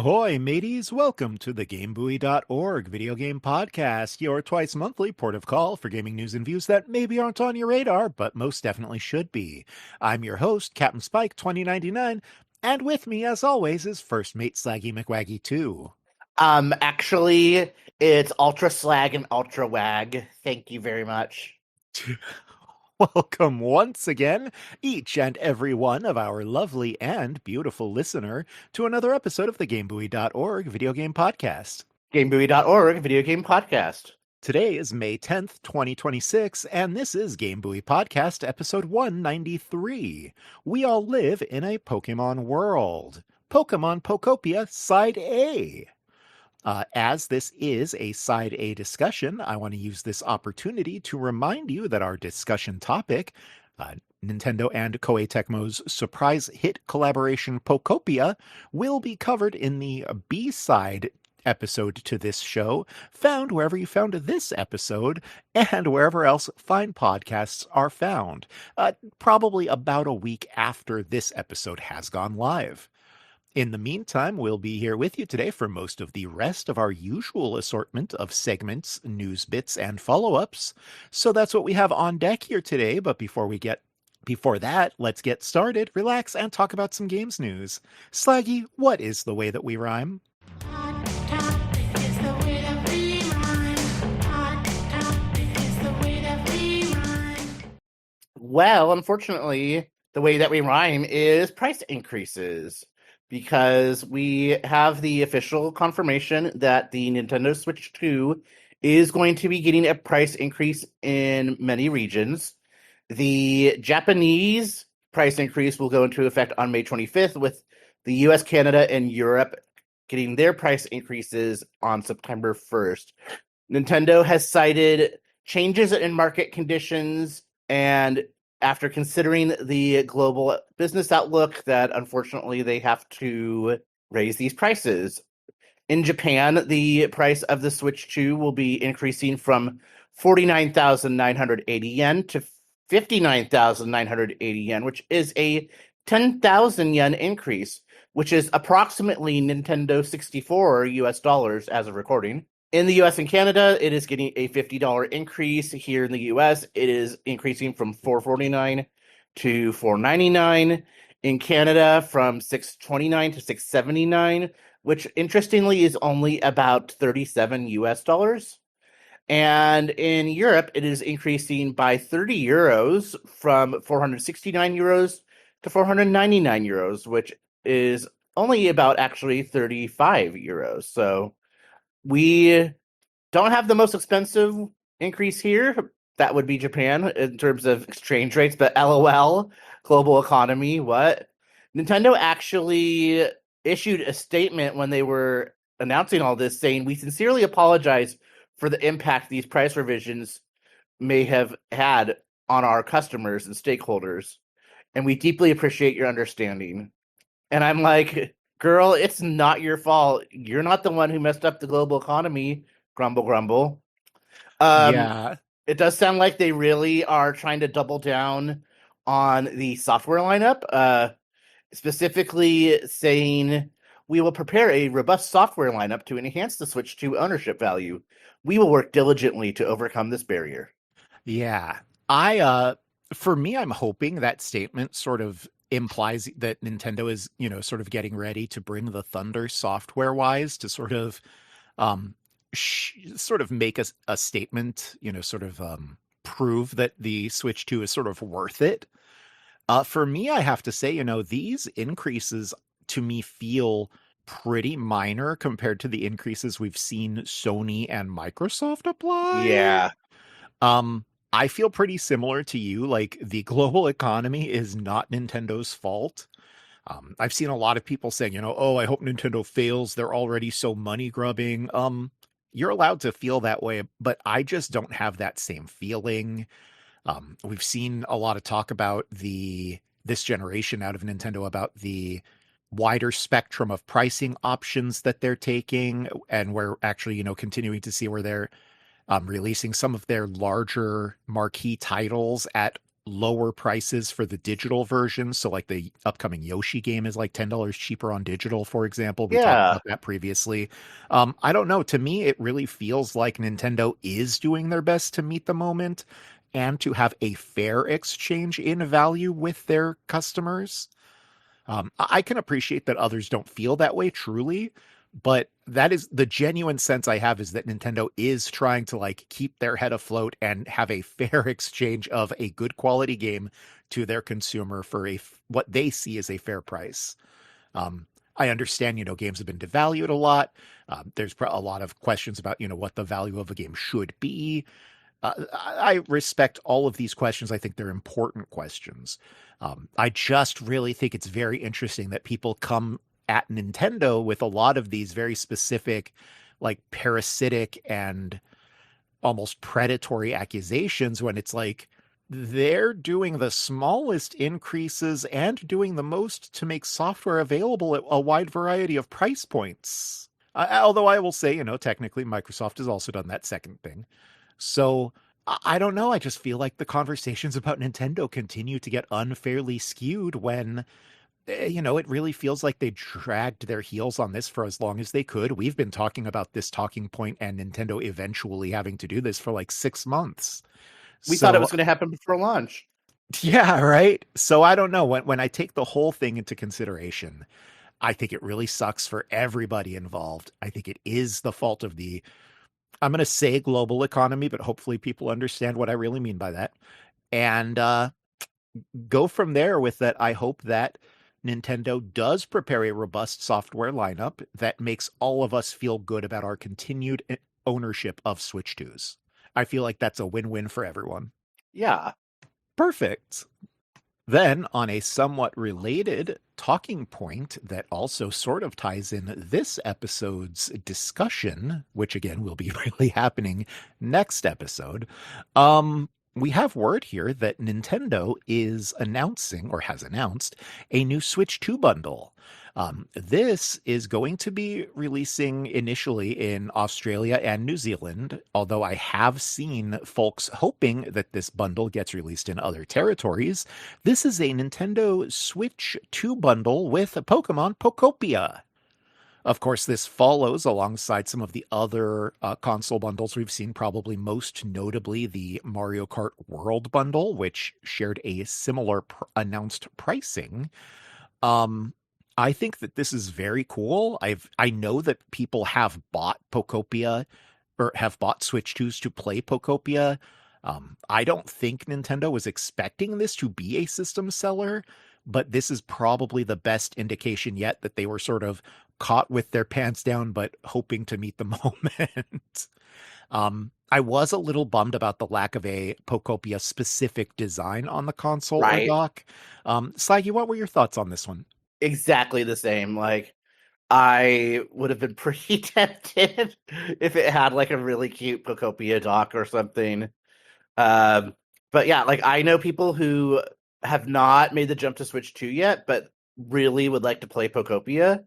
Ahoy, mateys! Welcome to the GameBuoy.org video game podcast, your twice monthly port of call for gaming news and views that maybe aren't on your radar, but most definitely should be. I'm your host, Captain Spike 2099, and with me, as always, is first mate Slaggy McWaggy 2. Actually, it's Ultra Slag and Ultra Wag. Thank you very much. Welcome once again, each and every one of our lovely and beautiful listener, to another episode of the GameBuoy.org video game podcast. GameBuoy.org video game podcast. Today is May 10th, 2026, and this is Game Buoy Podcast episode 193. We all live in a Pokemon world. Pokemon Pokopia Side A. As this is a Side A discussion, I want to use this opportunity to remind you that our discussion topic, Nintendo and Koei Tecmo's surprise hit collaboration Pokopia, will be covered in the B-side episode to this show, found wherever you found this episode and wherever else fine podcasts are found, probably about a week after this episode has gone live. In the meantime, we'll be here with you today for most of the rest of our usual assortment of segments, news bits, and follow-ups. So that's what we have on deck here today, but before that, let's get started, relax, and talk about some games news. Slaggy, what is the way that we rhyme? Well, unfortunately, the way that we rhyme is price increases, because we have the official confirmation that the Nintendo Switch 2 is going to be getting a price increase in many regions. The Japanese price increase will go into effect on May 25th, with the US, Canada, and Europe getting their price increases on September 1st. Nintendo has cited changes in market conditions, and after considering the global business outlook, that unfortunately they have to raise these prices. In Japan, the price of the Switch 2 will be increasing from 49,980 yen to 59,980 yen, which is a 10,000 yen increase, which is approximately Nintendo 64 US dollars as of recording. In the US and Canada, it is getting a $50 increase. Here in the US, it is increasing from $449 to $499. In Canada, from $629 to $679, which interestingly is only about 37 US dollars. And in Europe, it is increasing by 30 euros from 469 euros to 499 euros, which is only about actually 35 euros. So we don't have the most expensive increase here. That would be Japan in terms of exchange rates, but LOL, global economy, what? Nintendo actually issued a statement when they were announcing all this saying, "We sincerely apologize for the impact these price revisions may have had on our customers and stakeholders, and we deeply appreciate your understanding." And I'm like, girl, it's not your fault. You're not the one who messed up the global economy. Grumble, grumble. Yeah. It does sound like they really are trying to double down on the software lineup, specifically saying, "We will prepare a robust software lineup to enhance the Switch 2 ownership value. We will work diligently to overcome this barrier." Yeah. For me, I'm hoping that statement sort of implies that Nintendo is, sort of getting ready to bring the thunder software-wise to sort of make a statement, prove that the Switch 2 is sort of worth it. For me, I have to say, these increases to me feel pretty minor compared to the increases we've seen Sony and Microsoft apply. Yeah. I feel pretty similar to you. Like, the global economy is not Nintendo's fault. I've seen a lot of people saying, "Oh, I hope Nintendo fails. They're already so money grubbing." You're allowed to feel that way, but I just don't have that same feeling. We've seen a lot of talk about this generation out of Nintendo about the wider spectrum of pricing options that they're taking, and we're actually, continuing to see where they're releasing some of their larger marquee titles at lower prices for the digital version. So like the upcoming Yoshi game is like $10 cheaper on digital, for example. We talked Yeah. about that previously. I don't know. To me, it really feels like Nintendo is doing their best to meet the moment and to have a fair exchange in value with their customers. I can appreciate that others don't feel that way truly, but that is the genuine sense I have, is that Nintendo is trying to like keep their head afloat and have a fair exchange of a good quality game to their consumer for what they see as a fair price. I understand, games have been devalued a lot. There's a lot of questions about, what the value of a game should be. I respect all of these questions. I think they're important questions. I just really think it's very interesting that people come at Nintendo with a lot of these very specific, like parasitic and almost predatory accusations when it's like they're doing the smallest increases and doing the most to make software available at a wide variety of price points. Although I will say, technically Microsoft has also done that second thing. So I don't know. I just feel like the conversations about Nintendo continue to get unfairly skewed when, it really feels like they dragged their heels on this for as long as they could. We've been talking about this talking point and Nintendo eventually having to do this for like 6 months. We thought it So was going to happen before launch. yeah, right. So I don't know. When I take the whole thing into consideration, I think it really sucks for everybody involved. I think it is the fault of I'm going to say global economy, but hopefully people understand what I really mean by that. And go from there with that. I hope that Nintendo does prepare a robust software lineup that makes all of us feel good about our continued ownership of Switch 2s. I feel like that's a win-win for everyone. Yeah. Perfect. Then, on a somewhat related talking point that also sort of ties in this episode's discussion, which again will be really happening next episode, we have word here that Nintendo is announcing, or has announced, a new Switch 2 bundle. This is going to be releasing initially in Australia and New Zealand, although I have seen folks hoping that this bundle gets released in other territories. This is a Nintendo Switch 2 bundle with Pokemon Pokopia. Of course, this follows alongside some of the other console bundles we've seen, probably most notably the Mario Kart World bundle, which shared a similar announced pricing. I think that this is very cool. I know that people have bought Pokopia or have bought Switch 2s to play Pokopia. I don't think Nintendo was expecting this to be a system seller, but this is probably the best indication yet that they were sort of caught with their pants down, but hoping to meet the moment. I was a little bummed about the lack of a Pokopia specific design on the console or Right. dock. Slaggy, what were your thoughts on this one? Exactly the same. Like, I would have been pretty tempted if it had like a really cute Pokopia dock or something. But yeah, like I know people who have not made the jump to Switch 2 yet, but really would like to play Pokopia.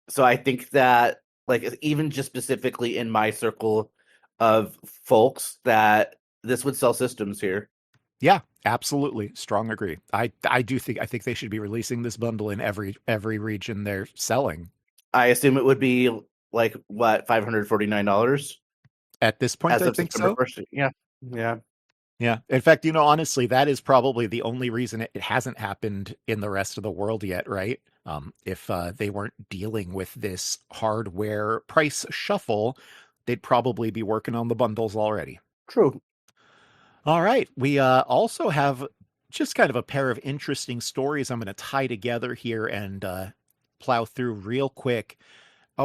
So I think that like even just specifically in my circle of folks that this would sell systems here. Yeah, absolutely. Strong agree. I think they should be releasing this bundle in every region they're selling. I assume it would be like what, $549 At this point, as I of think September so. 1st. Yeah. Yeah. Yeah. In fact, honestly, that is probably the only reason it hasn't happened in the rest of the world yet, right? If they weren't dealing with this hardware price shuffle, they'd probably be working on the bundles already. True. All right. We also have just kind of a pair of interesting stories I'm going to tie together here and plow through real quick.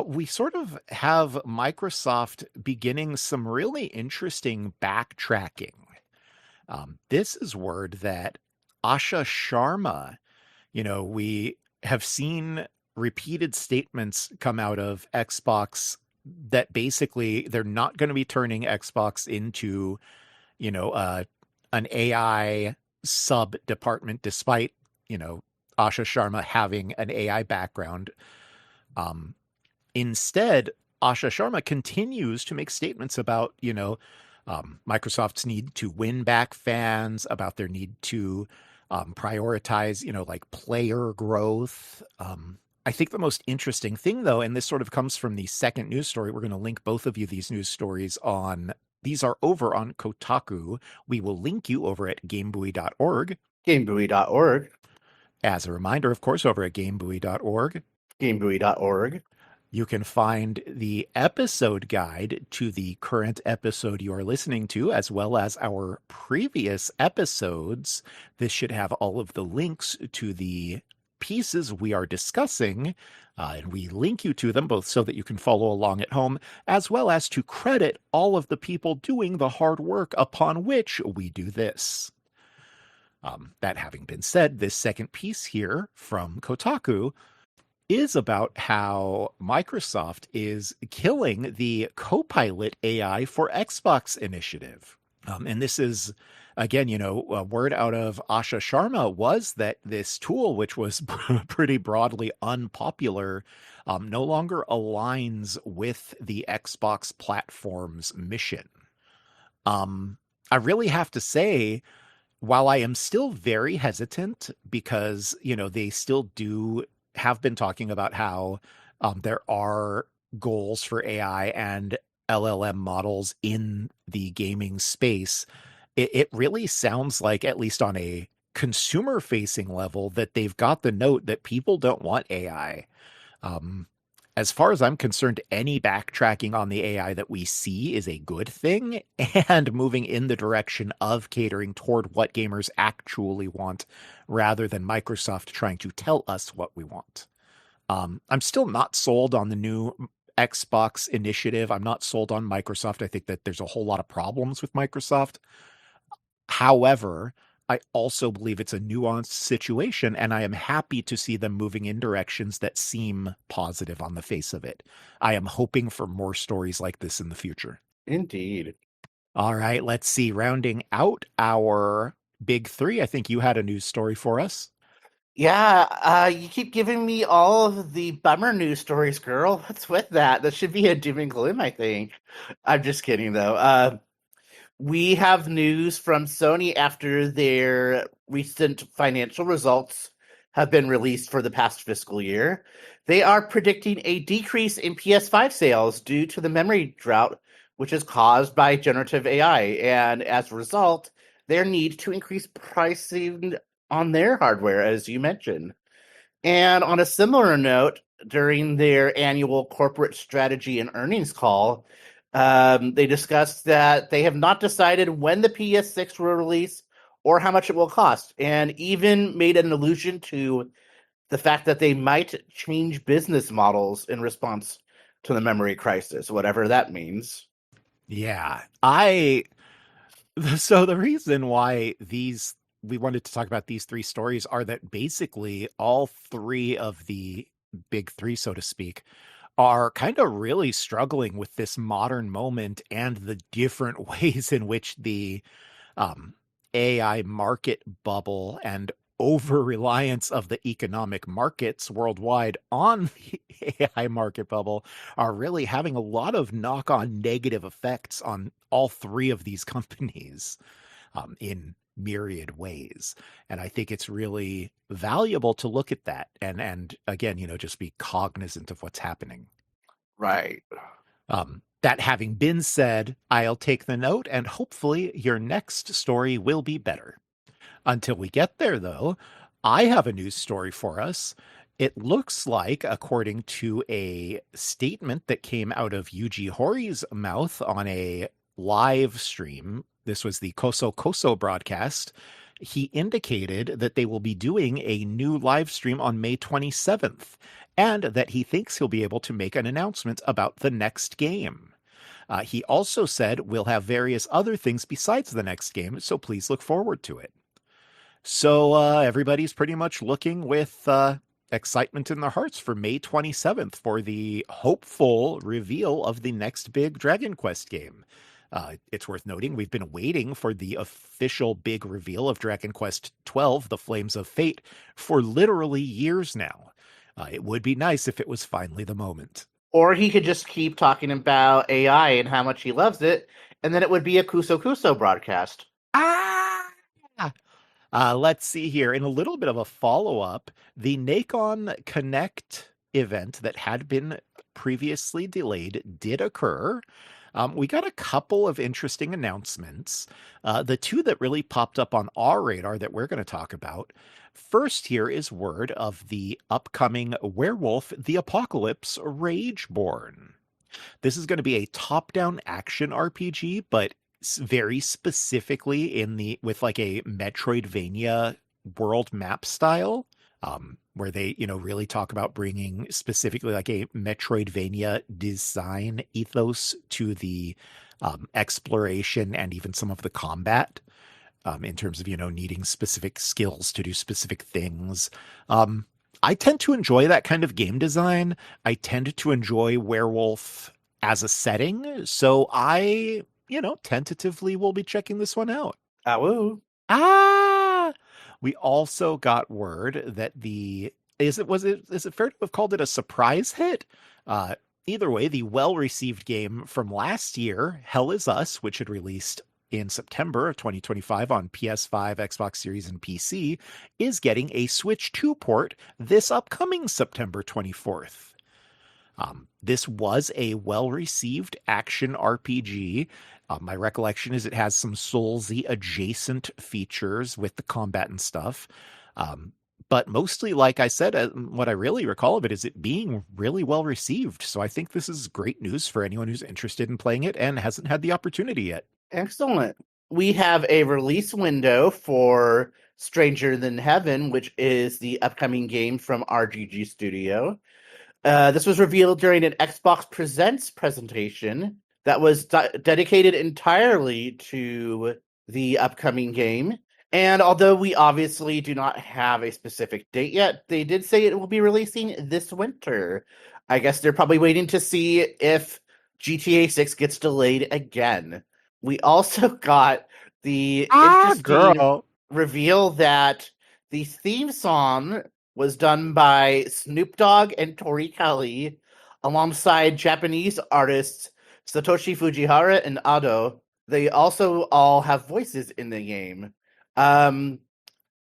We sort of have Microsoft beginning some really interesting backtracking. This is word that Asha Sharma, we have seen repeated statements come out of Xbox that basically they're not going to be turning Xbox into, an AI sub department, despite, Asha Sharma having an AI background. Instead, Asha Sharma continues to make statements about, Microsoft's need to win back fans, about their need to prioritize, like player growth. I think the most interesting thing, though, and this sort of comes from the second news story, we're going to link both of you these news stories on. These are over on Kotaku. We will link you over at GameBuoy.org. GameBuoy.org. As a reminder, of course, over at GameBuoy.org. GameBuoy.org. You can find the episode guide to the current episode you are listening to, as well as our previous episodes. This should have all of the links to the pieces we are discussing, and we link you to them both so that you can follow along at home, as well as to credit all of the people doing the hard work upon which we do this. That having been said, this second piece here from Kotaku is about how Microsoft is killing the Copilot AI for Xbox initiative. And this is, again, a word out of Asha Sharma was that this tool, which was pretty broadly unpopular, no longer aligns with the Xbox platform's mission. I really have to say, while I am still very hesitant because, they still have been talking about how there are goals for AI and LLM models in the gaming space, it really sounds like, at least on a consumer-facing level, that they've got the note that people don't want AI. As far as I'm concerned, any backtracking on the AI that we see is a good thing and moving in the direction of catering toward what gamers actually want rather than Microsoft trying to tell us what we want. I'm still not sold on the new Xbox initiative. I'm not sold on Microsoft. I think that there's a whole lot of problems with Microsoft. However, I also believe it's a nuanced situation, and I am happy to see them moving in directions that seem positive on the face of it. I am hoping for more stories like this in the future. Indeed. All right, let's see. Rounding out our big three, I think you had a news story for us. Yeah, you keep giving me all of the bummer news stories, girl. What's with that? That should be a doom and gloom, I think. I'm just kidding, though. We have news from Sony after their recent financial results have been released for the past fiscal year. They are predicting a decrease in PS5 sales due to the memory drought, which is caused by generative AI. And as a result, their need to increase pricing on their hardware, as you mentioned. And on a similar note, during their annual corporate strategy and earnings call, they discussed that they have not decided when the PS6 will release or how much it will cost, and even made an allusion to the fact that they might change business models in response to the memory crisis, whatever that means. Yeah, so the reason why we wanted to talk about these three stories are that basically all three of the big three, so to speak, are kind of really struggling with this modern moment and the different ways in which the AI market bubble and over-reliance of the economic markets worldwide on the AI market bubble are really having a lot of knock-on negative effects on all three of these companies in myriad ways. And I think it's really valuable to look at that and again, just be cognizant of what's happening. Right. That having been said, I'll take the note and hopefully your next story will be better. Until we get there, though, I have a news story for us. It looks like, according to a statement that came out of Yuji Hori's mouth on a live stream, this was the Koso Koso broadcast, he indicated that they will be doing a new live stream on May 27th, and that he thinks he'll be able to make an announcement about the next game. He also said we'll have various other things besides the next game, so please look forward to it. So everybody's pretty much looking with excitement in their hearts for May 27th for the hopeful reveal of the next big Dragon Quest game. It's worth noting we've been waiting for the official big reveal of Dragon Quest XII, The Flames of Fate, for literally years now. It would be nice if it was finally the moment. Or he could just keep talking about AI and how much he loves it, And then it would be a Kuso Kuso broadcast. Ah! Let's see here. In a little bit of a follow-up, the Nacon Connect event that had been previously delayed did occur. We got a couple of interesting announcements. The two that really popped up on our radar that we're going to talk about. First, here is word of the upcoming Werewolf the Apocalypse Rageborn. This is going to be a top-down action RPG, but very specifically with like a Metroidvania world map style, where they, really talk about bringing specifically like a Metroidvania design ethos to the exploration and even some of the combat. In terms of, needing specific skills to do specific things. I tend to enjoy that kind of game design. I tend to enjoy Werewolf as a setting. So I, tentatively will be checking this one out. Ah, woo. Ah! We also got word that is it fair to have called it a surprise hit? Either way, the well-received game from last year, Hell Is Us, which had released in September of 2025 on PS5, Xbox Series, and PC, is getting a Switch 2 port this upcoming September 24th. This was a well-received action RPG. My recollection is it has some Soulsy adjacent features with the combat and stuff. But mostly, like I said, what I really recall of it is it being really well received. So I think this is great news for anyone who's interested in playing it and hasn't had the opportunity yet. Excellent. We have a release window for Stranger Than Heaven, which is the upcoming game from RGG Studio. This was revealed during an Xbox Presents presentation that was dedicated entirely to the upcoming game. And although we obviously do not have a specific date yet, they did say it will be releasing this winter. I guess they're probably waiting to see if GTA 6 gets delayed again. We also got the interesting reveal that the theme song was done by Snoop Dogg and Tori Kelly alongside Japanese artists Satoshi Fujihara and Ado. They also all have voices in the game. I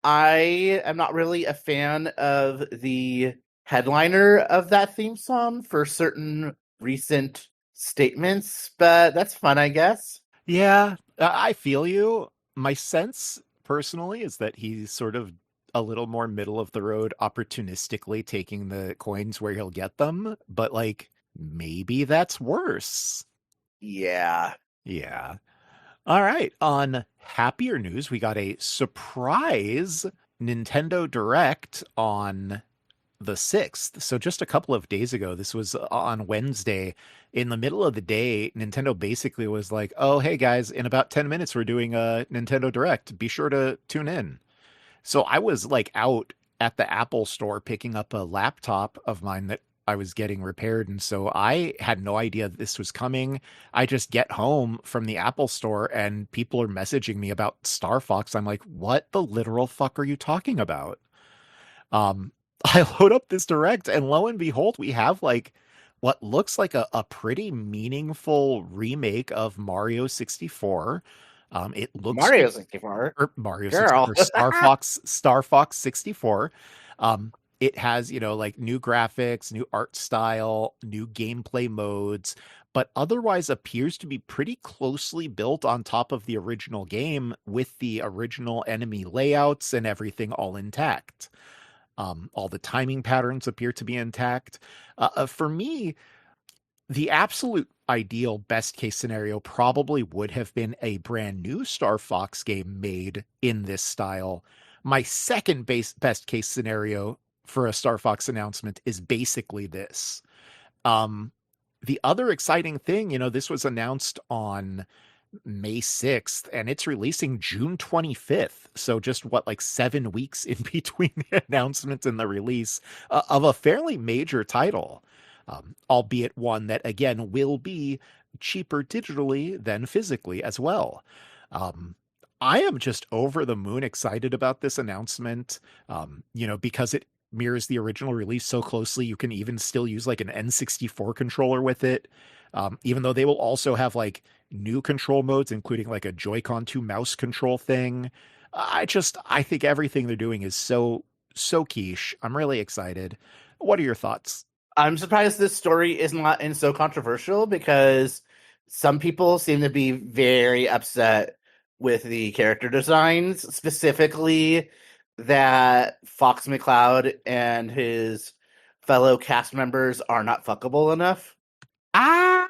am not really a fan of the headliner of that theme song for certain recent statements, but that's fun, I guess. Yeah, I feel you. My sense personally is that he's sort of a little more middle of the road, opportunistically taking the coins where he'll get them, but like maybe that's worse. Yeah. Yeah. All right. On happier news, we got a surprise Nintendo Direct on the 6th. So just a couple of days ago, this was on Wednesday. In the middle of the day, Nintendo basically was like, oh, hey guys, in about 10 minutes, we're doing a Nintendo Direct. Be sure to tune in. So I was like out at the Apple store picking up a laptop of mine that I was getting repaired. And so I had no idea this was coming. I just get home from the Apple store and people are messaging me about Star Fox. I'm like, what the literal fuck are you talking about? I load up this Direct and lo and behold, we have like what looks like a pretty meaningful remake of Mario 64. It looks Mario 64. or Mario Girl. 64, Star Fox 64. It has, like new graphics, new art style, new gameplay modes, but otherwise appears to be pretty closely built on top of the original game with the original enemy layouts and everything all intact. All the timing patterns appear to be intact. For me, the absolute ideal best case scenario probably would have been a brand new Star Fox game made in this style. My second best case scenario for a Star Fox announcement is basically this. The other exciting thing, this was announced on May 6th and it's releasing June 25th. So just like 7 weeks in between the announcement and the release of a fairly major title. Albeit one that, again, will be cheaper digitally than physically as well. I am just over the moon excited about this announcement, because it mirrors the original release so closely you can even still use like an N64 controller with it. Even though they will also have like new control modes, including like a Joy-Con 2 mouse control thing. I think everything they're doing is so quiche. I'm really excited. What are your thoughts? I'm surprised this story is not in so controversial because some people seem to be very upset with the character designs, specifically that Fox McCloud and his fellow cast members are not fuckable enough. Ah,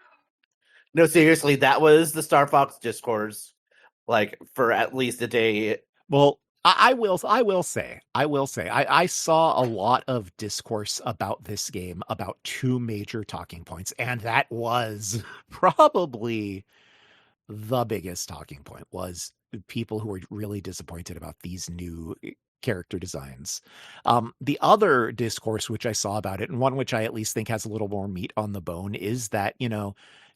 No, seriously, that was the Star Fox discourse, like for at least a day. well, I saw a lot of discourse about this game about two major talking points, and that was probably the biggest talking point was people who were really disappointed about these new character designs. The other discourse which I saw about it, and one which I at least think has a little more meat on the bone, is that,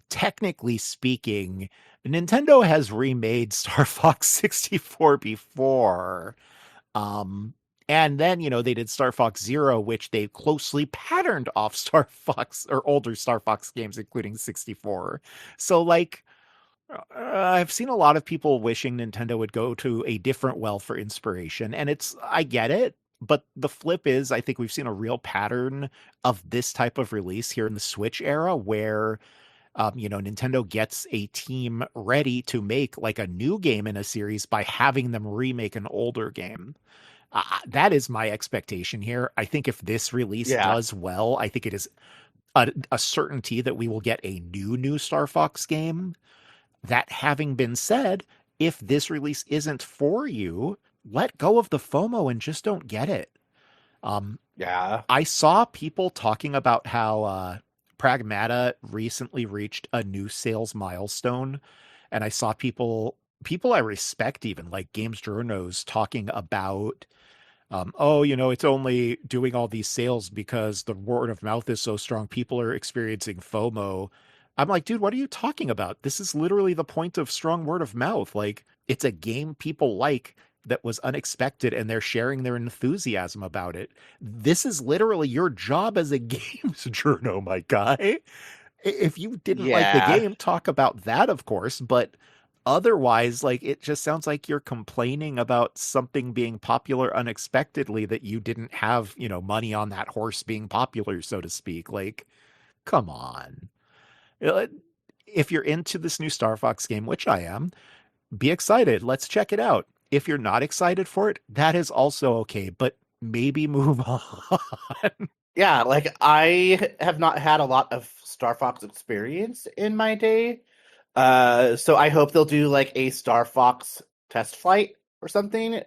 technically speaking, Nintendo has remade Star Fox 64 before. And then, they did Star Fox Zero, which they closely patterned off Star Fox or older Star Fox games, including 64. So, like, I've seen a lot of people wishing Nintendo would go to a different well for inspiration, and I get it. But the flip is, I think we've seen a real pattern of this type of release here in the Switch era where Nintendo gets a team ready to make like a new game in a series by having them remake an older game. That is my expectation here. I think if this release Yeah. does well, I think it is a certainty that we will get a new Star Fox game. That having been said, if this release isn't for you, let go of the FOMO and just don't get it. Yeah. I saw people talking about how Pragmata recently reached a new sales milestone, and I saw people I respect, even like Games Journos, talking about it's only doing all these sales because the word of mouth is so strong. People are experiencing FOMO. I'm like, dude, what are you talking about? This is literally the point of strong word of mouth. Like, it's a game people like that was unexpected and they're sharing their enthusiasm about it. This is literally your job as a games journo, my guy. If you didn't like the Yeah. game, talk about that, of course, but otherwise, like, it just sounds like you're complaining about something being popular unexpectedly that you didn't have, money on that horse being popular, so to speak. Like, come on. Uh, If you're into this new Star Fox game, which I am, be excited. Let's check it out. If you're not excited for it, that is also okay, but maybe move on. Yeah, like I have not had a lot of Star Fox experience in my day. So I hope they'll do like a Star Fox test flight or something.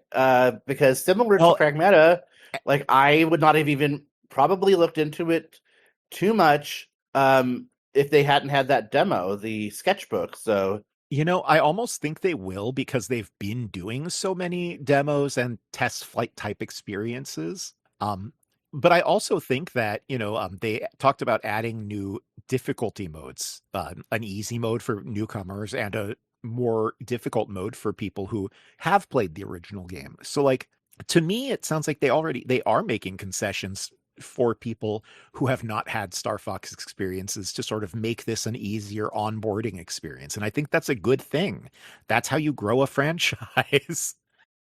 Because similar to Well, Pragmata, like I would not have even probably looked into it too much if they hadn't had that demo, the sketchbook. So I almost think they will because they've been doing so many demos and test flight type experiences. But I also think that, they talked about adding new difficulty modes, an easy mode for newcomers and a more difficult mode for people who have played the original game. So, like, to me, it sounds like they are making concessions for people who have not had Star Fox experiences to sort of make this an easier onboarding experience. And I think that's a good thing. That's how you grow a franchise.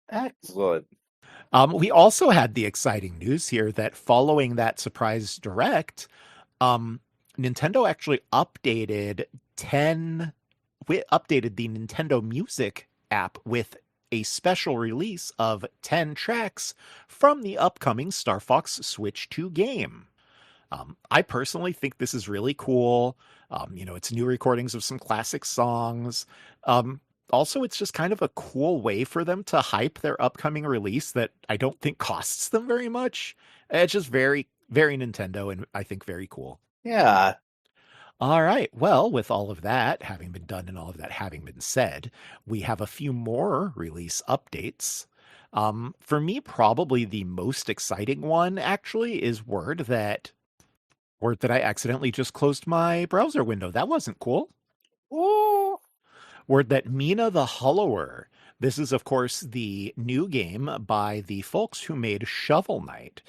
excellent. We also had the exciting news here that following that surprise direct, Nintendo actually updated the Nintendo Music app with a special release of 10 tracks from the upcoming Star Fox Switch 2 game. I personally think this is really cool. It's new recordings of some classic songs. Also, it's just kind of a cool way for them to hype their upcoming release that I don't think costs them very much. It's just very, very Nintendo and I think very cool. Yeah. All right. Well, with all of that having been done and all of that having been said, we have a few more release updates. For me, probably the most exciting one actually is word that I accidentally just closed my browser window. That wasn't cool. Ooh. Word that Mina the Hollower, This is, of course, the new game by the folks who made Shovel Knight,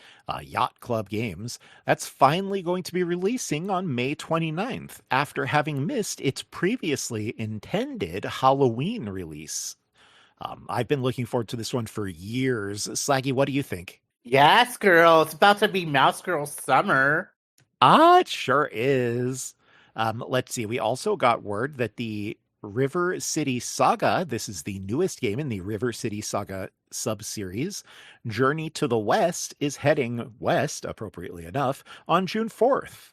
Yacht Club Games. That's finally going to be releasing on May 29th after having missed its previously intended Halloween release. I've been looking forward to this one for years. Slaggy, what do you think? Yes, girl. It's about to be Mouse Girl Summer. It sure is. Let's see. We also got word that the River City Saga, this is the newest game in the River City Saga sub-series, Journey to the West is heading west, appropriately enough, on June 4th.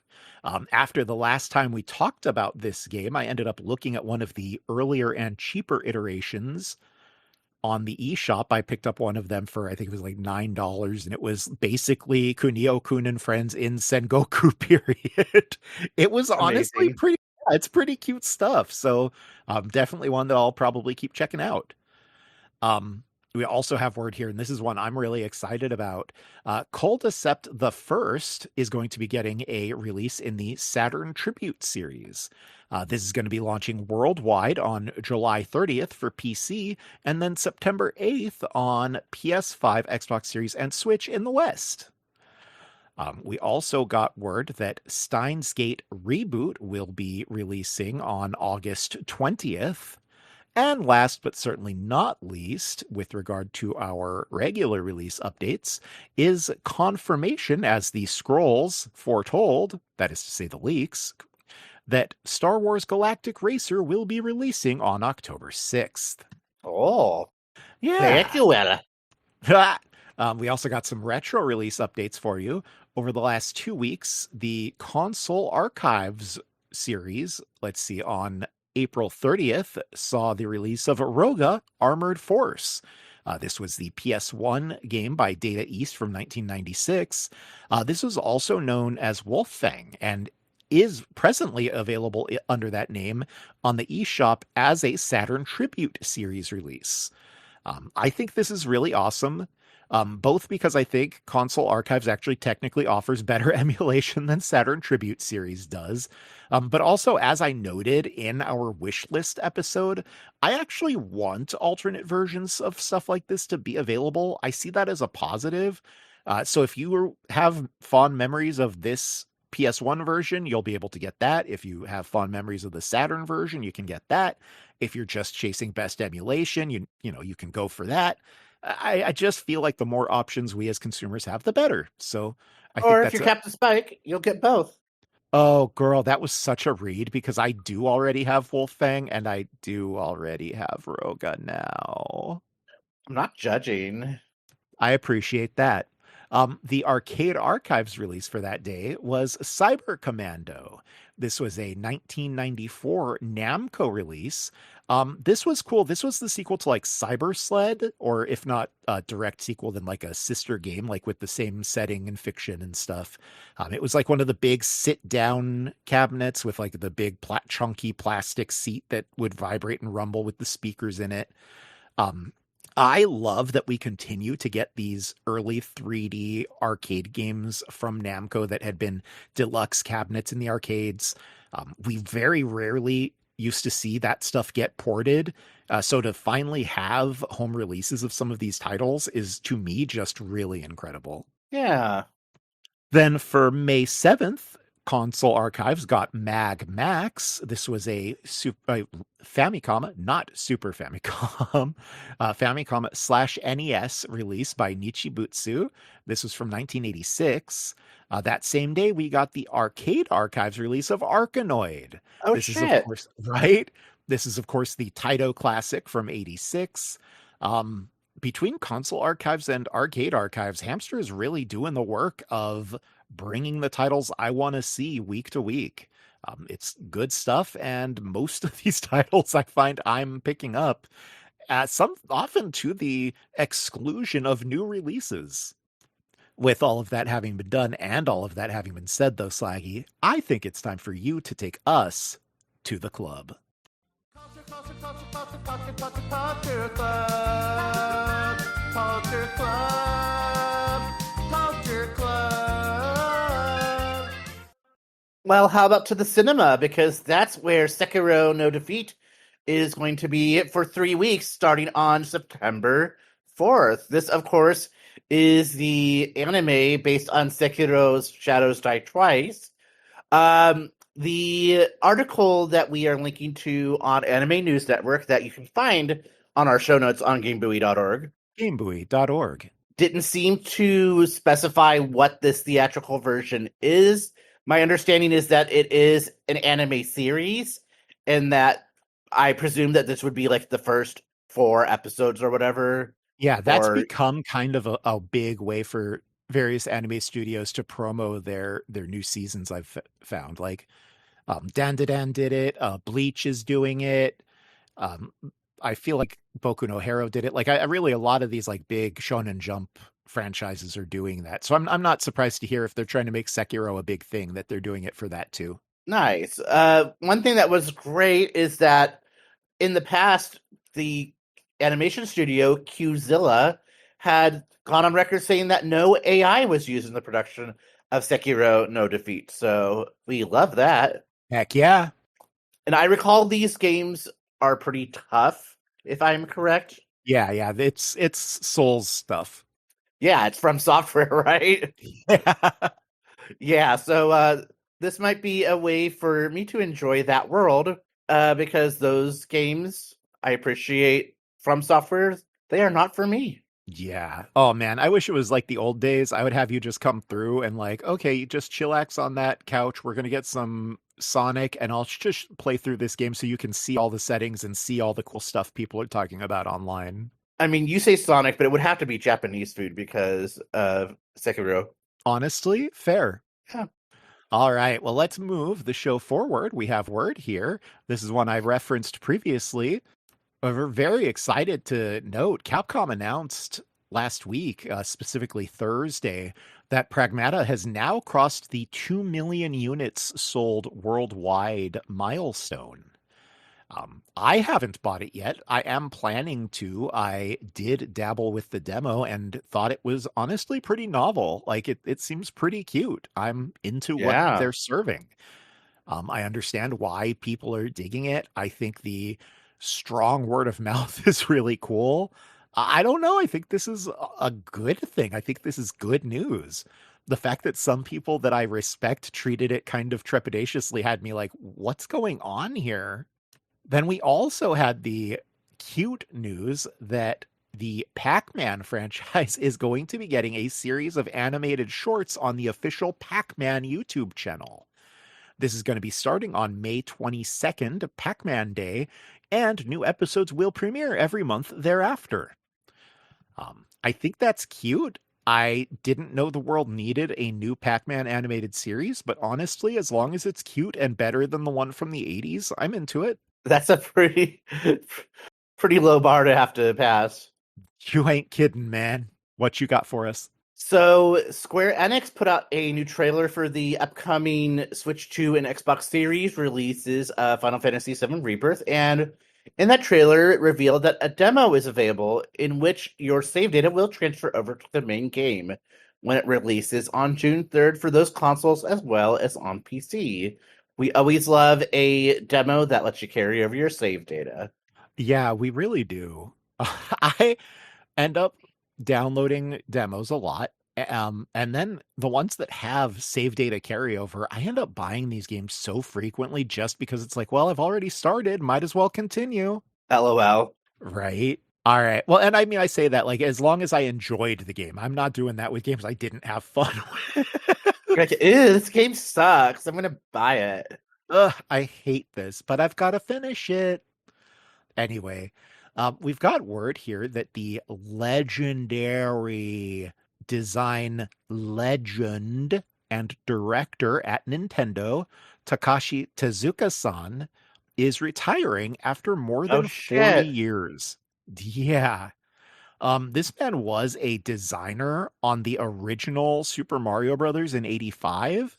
After the last time we talked about this game, I ended up looking at one of the earlier and cheaper iterations on the eShop. I picked up one of them for, I think it was like $9, and it was basically Kunio-kun and Friends in Sengoku period. It was honestly Amazing. it's pretty cute stuff. So definitely one that I'll probably keep checking out. Um, we also have word here, and this is one I'm really excited about. Culticept the First is going to be getting a release in the Saturn Tribute series. This is going to be launching worldwide on July 30th for PC, and then September 8th on PS5, Xbox Series, and Switch in the West. We also got word that Steins Gate Reboot will be releasing on August 20th. And last but certainly not least, with regard to our regular release updates, is confirmation, as the scrolls foretold, that is to say the leaks, that Star Wars Galactic Racer will be releasing on October 6th. Oh, Yeah. well. We also got some retro release updates for you. Over the last 2 weeks, the Console Archives series, let's see, on April 30th, saw the release of Roga Armored Force. This was the PS1 game by Data East from 1996. This was also known as Wolffang and is presently available under that name on the eShop as a Saturn Tribute series release. I think this is really awesome. Both because I think Console Archives actually technically offers better emulation than Saturn Tribute series does. But also, as I noted in our wish list episode, I actually want alternate versions of stuff like this to be available. I see that as a positive. So if you have fond memories of this PS1 version, you'll be able to get that. If you have fond memories of the Saturn version, you can get that. If you're just chasing best emulation, you can go for that. I just feel like the more options we as consumers have, the better. So I think Or if that's you're Captain Spike, you'll get both. Oh, girl, that was such a read because I do already have Wolffang and I do already have Roga now. I'm not judging. I appreciate that. The Arcade Archives release for that day was Cyber Commando. This was a 1994 Namco release. This was cool. This was the sequel to like Cyber Sled, or if not a direct sequel, then like a sister game, like with the same setting and fiction and stuff. It was like one of the big sit-down cabinets with like the big chunky plastic seat that would vibrate and rumble with the speakers in it. I love that we continue to get these early 3D arcade games from Namco that had been deluxe cabinets in the arcades. We very rarely used to see that stuff get ported. So to finally have home releases of some of these titles is, to me, just really incredible. Yeah. Then for May 7th, Console Archives got Mag Max. This was a Famicom, not Super Famicom, Famicom/NES release by Nichibutsu. This was from 1986. That same day, we got the Arcade Archives release of Arkanoid. Oh, this shit. is, of course, right? This is, of course, the Taito classic from 86. Between Console Archives and Arcade Archives, Hamster is really doing the work of bringing the titles I want to see week to week. It's good stuff, and most of these titles I find I'm picking up, often to the exclusion of new releases. With all of that having been done and all of that having been said, though, Slaggy, I think it's time for you to take us to the club. Culture Club. Well, how about to the cinema? Because that's where Sekiro No Defeat is going to be for 3 weeks starting on September 4th. This, of course, is the anime based on Sekiro's Shadows Die Twice. The article that we are linking to on Anime News Network that you can find on our show notes on GameBuoy.org GameBuoy.org. didn't seem to specify what this theatrical version is. My understanding is that it is an anime series, and that I presume that this would be like the first 4 episodes or whatever. Yeah, that's Or become kind of a big way for various anime studios to promo their new seasons. I've found like Dandadan did it, Bleach is doing it. Um, I feel like Boku no Hero did it. Like I really a lot of these like big Shonen Jump franchises are doing that. So I'm not surprised to hear if they're trying to make Sekiro a big thing that they're doing it for that too. nice. One thing that was great is that in the past, the animation studio Qzilla had gone on record saying that no AI was used in the production of Sekiro No Defeat. So we love that. Heck yeah. And I recall these games are pretty tough, if I'm correct. Yeah, it's Souls stuff. Yeah, it's from software, right? Yeah, so this might be a way for me to enjoy that world because those games I appreciate from software, they are not for me. Yeah. Oh man, I wish it was like the old days. I would have you just come through and like, okay, just chillax on that couch. We're gonna get some Sonic, and I'll just play through this game so you can see all the settings and see all the cool stuff people are talking about online. I mean, you say Sonic, but it would have to be Japanese food because of Sekiro. Honestly, fair. Yeah. All right, well, let's move the show forward. We have word here. This is one I referenced previously. We're very excited to note Capcom announced last week, specifically Thursday, that Pragmata has now crossed the 2 million units sold worldwide milestone. I haven't bought it yet. I am planning to. I did dabble with the demo and thought it was honestly pretty novel. Like it seems pretty cute. I'm into what Yeah. they're serving. I understand why people are digging it. I think the strong word of mouth is really cool. I don't know. I think this is a good thing. I think this is good news. The fact that some people that I respect treated it kind of trepidatiously had me like, what's going on here? Then we also had the cute news that the Pac-Man franchise is going to be getting a series of animated shorts on the official Pac-Man YouTube channel. This is going to be starting on May 22nd, Pac-Man Day, and new episodes will premiere every month thereafter. I think that's cute. I didn't know the world needed a new Pac-Man animated series, but honestly, as long as it's cute and better than the one from the 80s, I'm into it. That's a pretty low bar to have to pass. You ain't kidding, man. What you got for us? So Square Enix put out a new trailer for the upcoming Switch 2 and Xbox Series releases of Final Fantasy VII Rebirth, and in that trailer, it revealed that a demo is available in which your save data will transfer over to the main game when it releases on June 3rd for those consoles as well as on PC. We always love a demo that lets you carry over your save data. Yeah, we really do. I end up downloading demos a lot. And then the ones that have save data carryover, I end up buying these games so frequently just because it's like, well, I've already started, might as well continue. LOL. Right. All right. Well, and I mean, I say that like as long as I enjoyed the game. I'm not doing that with games I didn't have fun with. Like, ew, this game sucks. I'm gonna buy it. Ugh, I hate this, but I've got to finish it. Anyway, we've got word here that the legendary design legend and director at Nintendo, Takashi Tezuka-san, is retiring after more than 40 years. Yeah. This man was a designer on the original Super Mario Brothers in 85.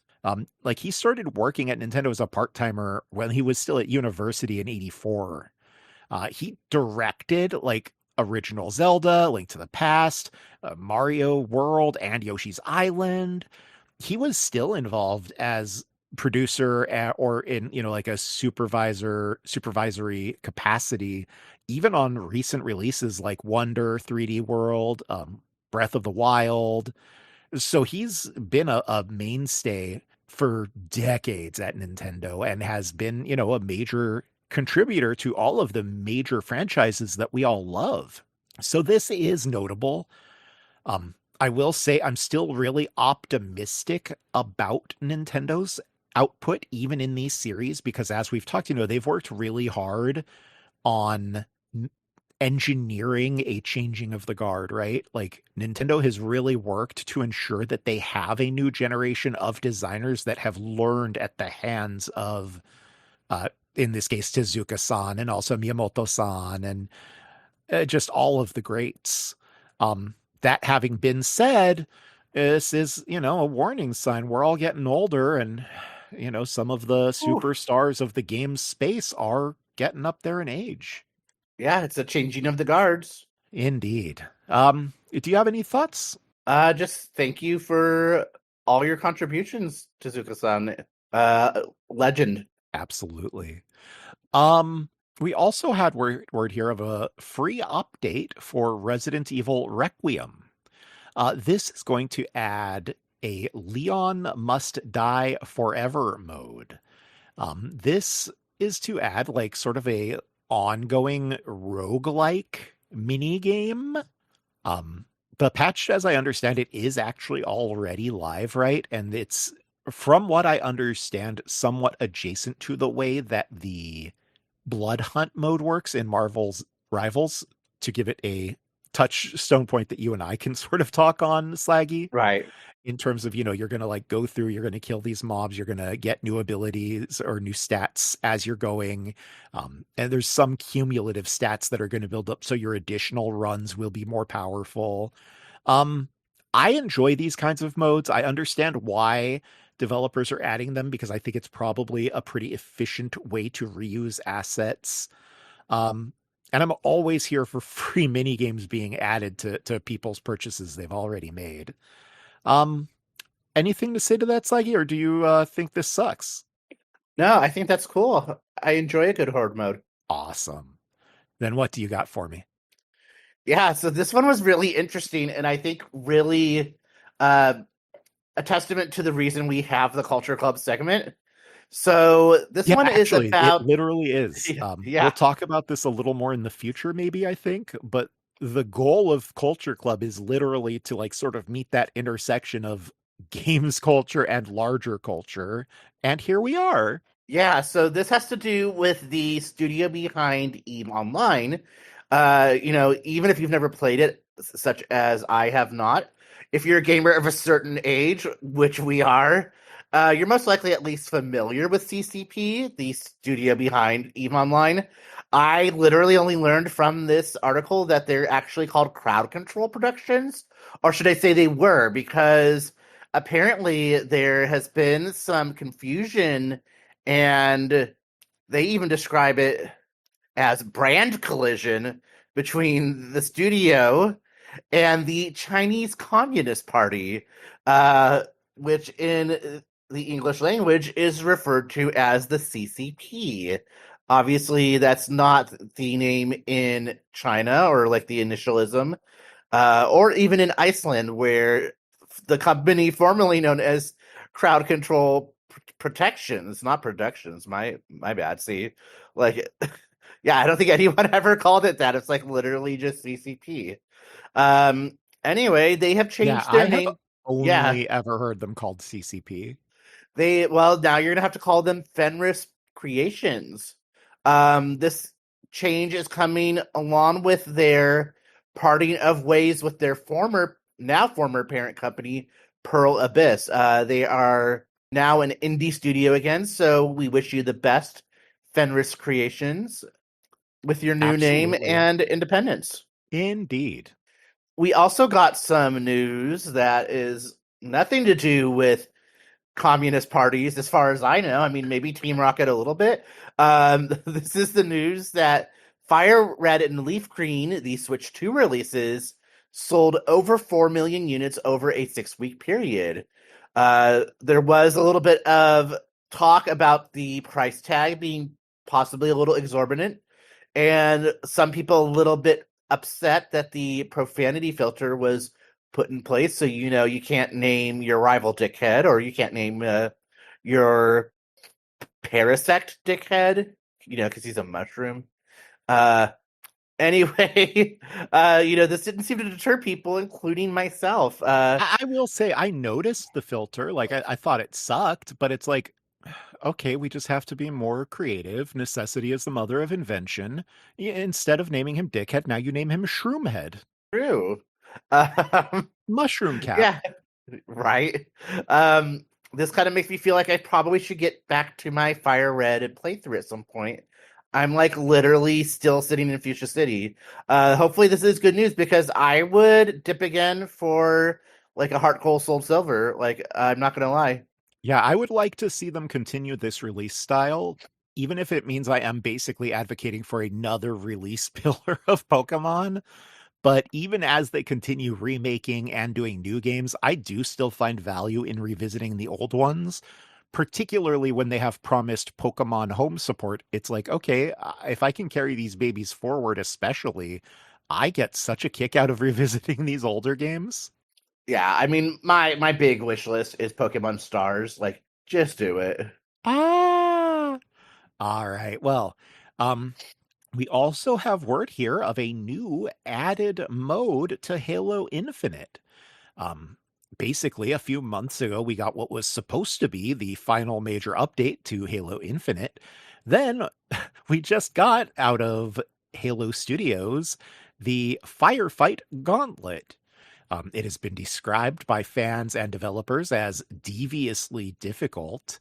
Like he started working at Nintendo as a part-timer when he was still at university in 84. He directed like original Zelda, Link to the Past, Mario World, and Yoshi's Island. He was still involved as producer or in like a supervisory capacity, even on recent releases like Wonder 3D World, Breath of the Wild. So he's been a mainstay for decades at Nintendo and has been, a major contributor to all of the major franchises that we all love. So this is notable. I will say I'm still really optimistic about Nintendo's output, even in these series, because as we've talked, they've worked really hard on engineering a changing of the guard, right? Like Nintendo has really worked to ensure that they have a new generation of designers that have learned at the hands of, in this case, Tezuka-san and also Miyamoto-san and just all of the greats. That having been said, this is, a warning sign. We're all getting older, and, some of the Whew. superstars of the game space are getting up there in age. Yeah, it's a changing of the guards. Indeed. Do you have any thoughts? Just thank you for all your contributions, Tezuka-san. Legend. Absolutely. We also had word here of a free update for Resident Evil Requiem. This is going to add a Leon Must Die Forever mode. This is to add like sort of a ongoing roguelike mini game. The patch, as I understand it, is actually already live, right? And it's, from what I understand, somewhat adjacent to the way that the Blood Hunt mode works in Marvel's Rivals, to give it a touchstone point that you and I can sort of talk on, Slaggy, Right. in terms of, you're going to like go through, you're going to kill these mobs, you're going to get new abilities or new stats as you're going. And there's some cumulative stats that are going to build up, so your additional runs will be more powerful. I enjoy these kinds of modes. I understand why developers are adding them, because I think it's probably a pretty efficient way to reuse assets. And I'm always here for free mini games being added to people's purchases they've already made. Um, Anything to say to that, Slaggy, or do you think this sucks? No, I think that's cool. I enjoy a good horde mode. Awesome. Then what do you got for me? Yeah, so this one was really interesting, and I think really uh, a testament to the reason we have the Culture Club segment. So this Yeah, one is actually, it about literally is. We'll yeah. talk about this a little more in the future, maybe, I think, but the goal of Culture Club is literally to like sort of meet that intersection of games culture and larger culture. And here we are. Yeah, so this has to do with the studio behind Eve Online. Even if you've never played it, such as I have not, if you're a gamer of a certain age, which we are, you're most likely at least familiar with CCP, the studio behind Eve Online. I literally only learned from this article that they're actually called Crowd Control Productions, or should I say they were, because apparently there has been some confusion and they even describe it as brand collision between the studio and the Chinese Communist Party, which in the English language is referred to as the CCP. Obviously, that's not the name in China or like the initialism, or even in Iceland, where the company formerly known as Crowd Control Protections, not Productions. My bad. See, like, yeah, I don't think anyone ever called it that. It's like literally just CCP. Um. Anyway, they have Yeah, changed I their have name. Yeah, only ever heard them called CCP. now you're gonna have to call them Fenris Creations. This change is coming along with their parting of ways with their now former parent company, Pearl Abyss. They are now an indie studio again, so we wish you the best, Fenris Creations, with your new name Absolutely. and independence. Indeed. We also got some news that is nothing to do with communist parties, as far as I know. I mean, maybe Team Rocket a little bit. This is the news that Fire Red and Leaf Green, the Switch 2 releases, sold over 4 million units over a 6-week period. There was a little bit of talk about the price tag being possibly a little exorbitant, and some people a little bit upset that the profanity filter was put in place. So, you can't name your rival dickhead, or you can't name your parasect dickhead, because he's a mushroom. Uh, anyway, this didn't seem to deter people, including myself. I will say I noticed the filter. Like I thought it sucked, but it's like, okay, we just have to be more creative. Necessity is the mother of invention. Instead of naming him Dickhead, now you name him Shroomhead. True. Um, Mushroom Cap. yeah, right. Um, this kind of makes me feel like I probably should get back to my Fire Red and play through at some point. I'm like literally still sitting in Fuchsia City. Hopefully this is good news, because I would dip again for like a Heart Gold Soul Silver. Like, I'm not gonna lie. Yeah, I would like to see them continue this release style, even if it means I am basically advocating for another release pillar of Pokemon. But even as they continue remaking and doing new games, I do still find value in revisiting the old ones, particularly when they have promised Pokemon home support. It's like, okay, if I can carry these babies forward, especially, I get such a kick out of revisiting these older games. Yeah, I mean, my big wish list is Pokemon Stars. Like, just do it. Ah, all right. Well, um, we also have word here of a new added mode to Halo Infinite. Um, Basically, a few months ago, we got what was supposed to be the final major update to Halo Infinite. Then we just got out of Halo Studios the Firefight Gauntlet. It has been described by fans and developers as deviously difficult.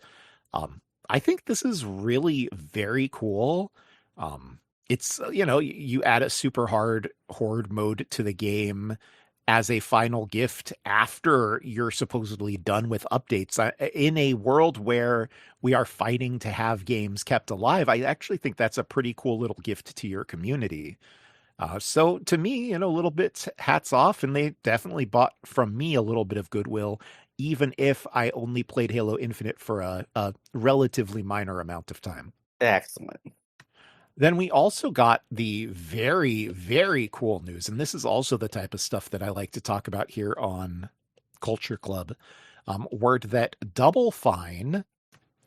Um, I think this is really very cool. Um, it's, you add a super hard horde mode to the game as a final gift after you're supposedly done with updates. In a world where we are fighting to have games kept alive, I actually think that's a pretty cool little gift to your community. So to me, a little bit hats off, and they definitely bought from me a little bit of goodwill, even if I only played Halo Infinite for a relatively minor amount of time. Excellent. Then we also got the very, very cool news, and this is also the type of stuff that I like to talk about here on Culture Club. Word that Double Fine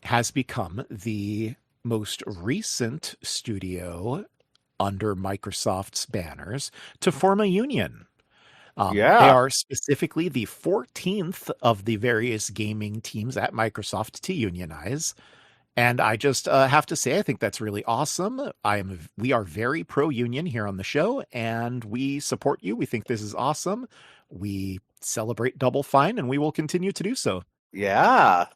has become the most recent studio under Microsoft's banners to form a union. They Yeah. are specifically the 14th of the various gaming teams at Microsoft to unionize. And I just have to say, I think that's really awesome. We are very pro union here on the show, and we support you. We think this is awesome. We celebrate Double Fine, and we will continue to do so. Yeah.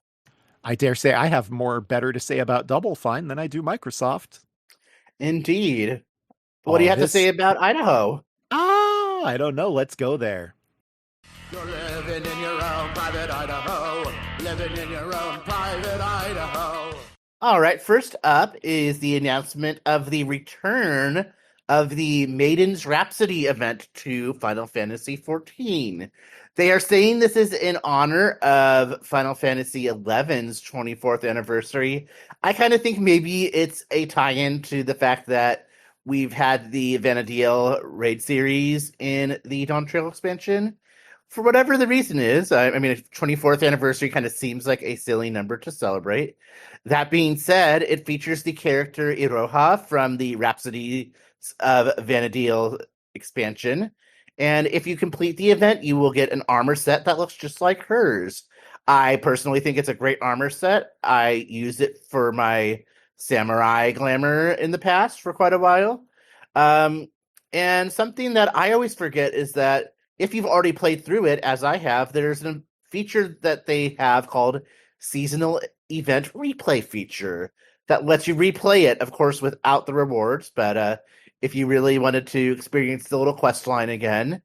I dare say I have more better to say about Double Fine than I do Microsoft. Indeed. What do you All have to say this, about Idaho? I don't know. Let's go there. You're living in your own private Idaho. Living in your own private Idaho. All right, first up is the announcement of the return of the Maiden's Rhapsody event to Final Fantasy XIV. They are saying this is in honor of Final Fantasy XI's 24th anniversary. I kind of think maybe it's a tie-in to the fact that we've had the Vana'diel raid series in the Dawn Trail expansion. For whatever the reason is, I mean, 24th anniversary kind of seems like a silly number to celebrate. That being said, it features the character Iroha from the Rhapsody of Vana'diel expansion. And if you complete the event, you will get an armor set that looks just like hers. I personally think it's a great armor set. I used it for my samurai glamour in the past for quite a while. And something that I always forget is that if you've already played through it, as I have, there's a feature that they have called Seasonal Event Replay feature that lets you replay it, of course, without the rewards. But if you really wanted to experience the little quest line again,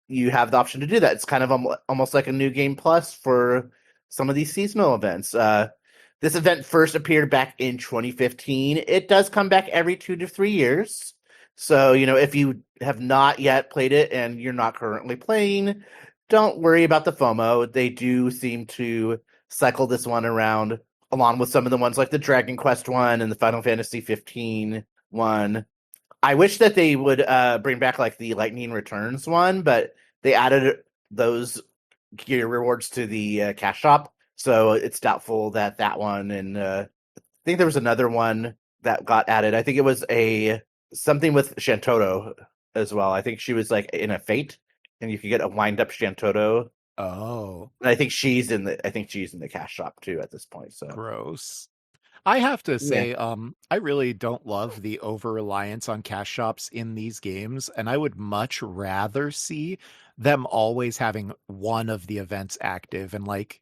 you have the option to do that. It's kind of almost like a new game plus for some of these seasonal events. This event first appeared back in 2015. It does come back every 2 to 3 years. So, if you have not yet played it and you're not currently playing, don't worry about the FOMO. They do seem to cycle this one around along with some of the ones like the Dragon Quest one and the Final Fantasy 15 one. I wish that they would bring back like the Lightning Returns one, but they added those gear rewards to the cash shop, so it's doubtful that that one and I think there was another one that got added. I think it was a something with Shantotto as well. I think she was like in a fate, and you could get a wind up Shantotto. Oh, And I think she's in the cash shop too at this point. So gross. I have to yeah, say, I really don't love the over-reliance on cash shops in these games, and I would much rather see them always having one of the events active and like,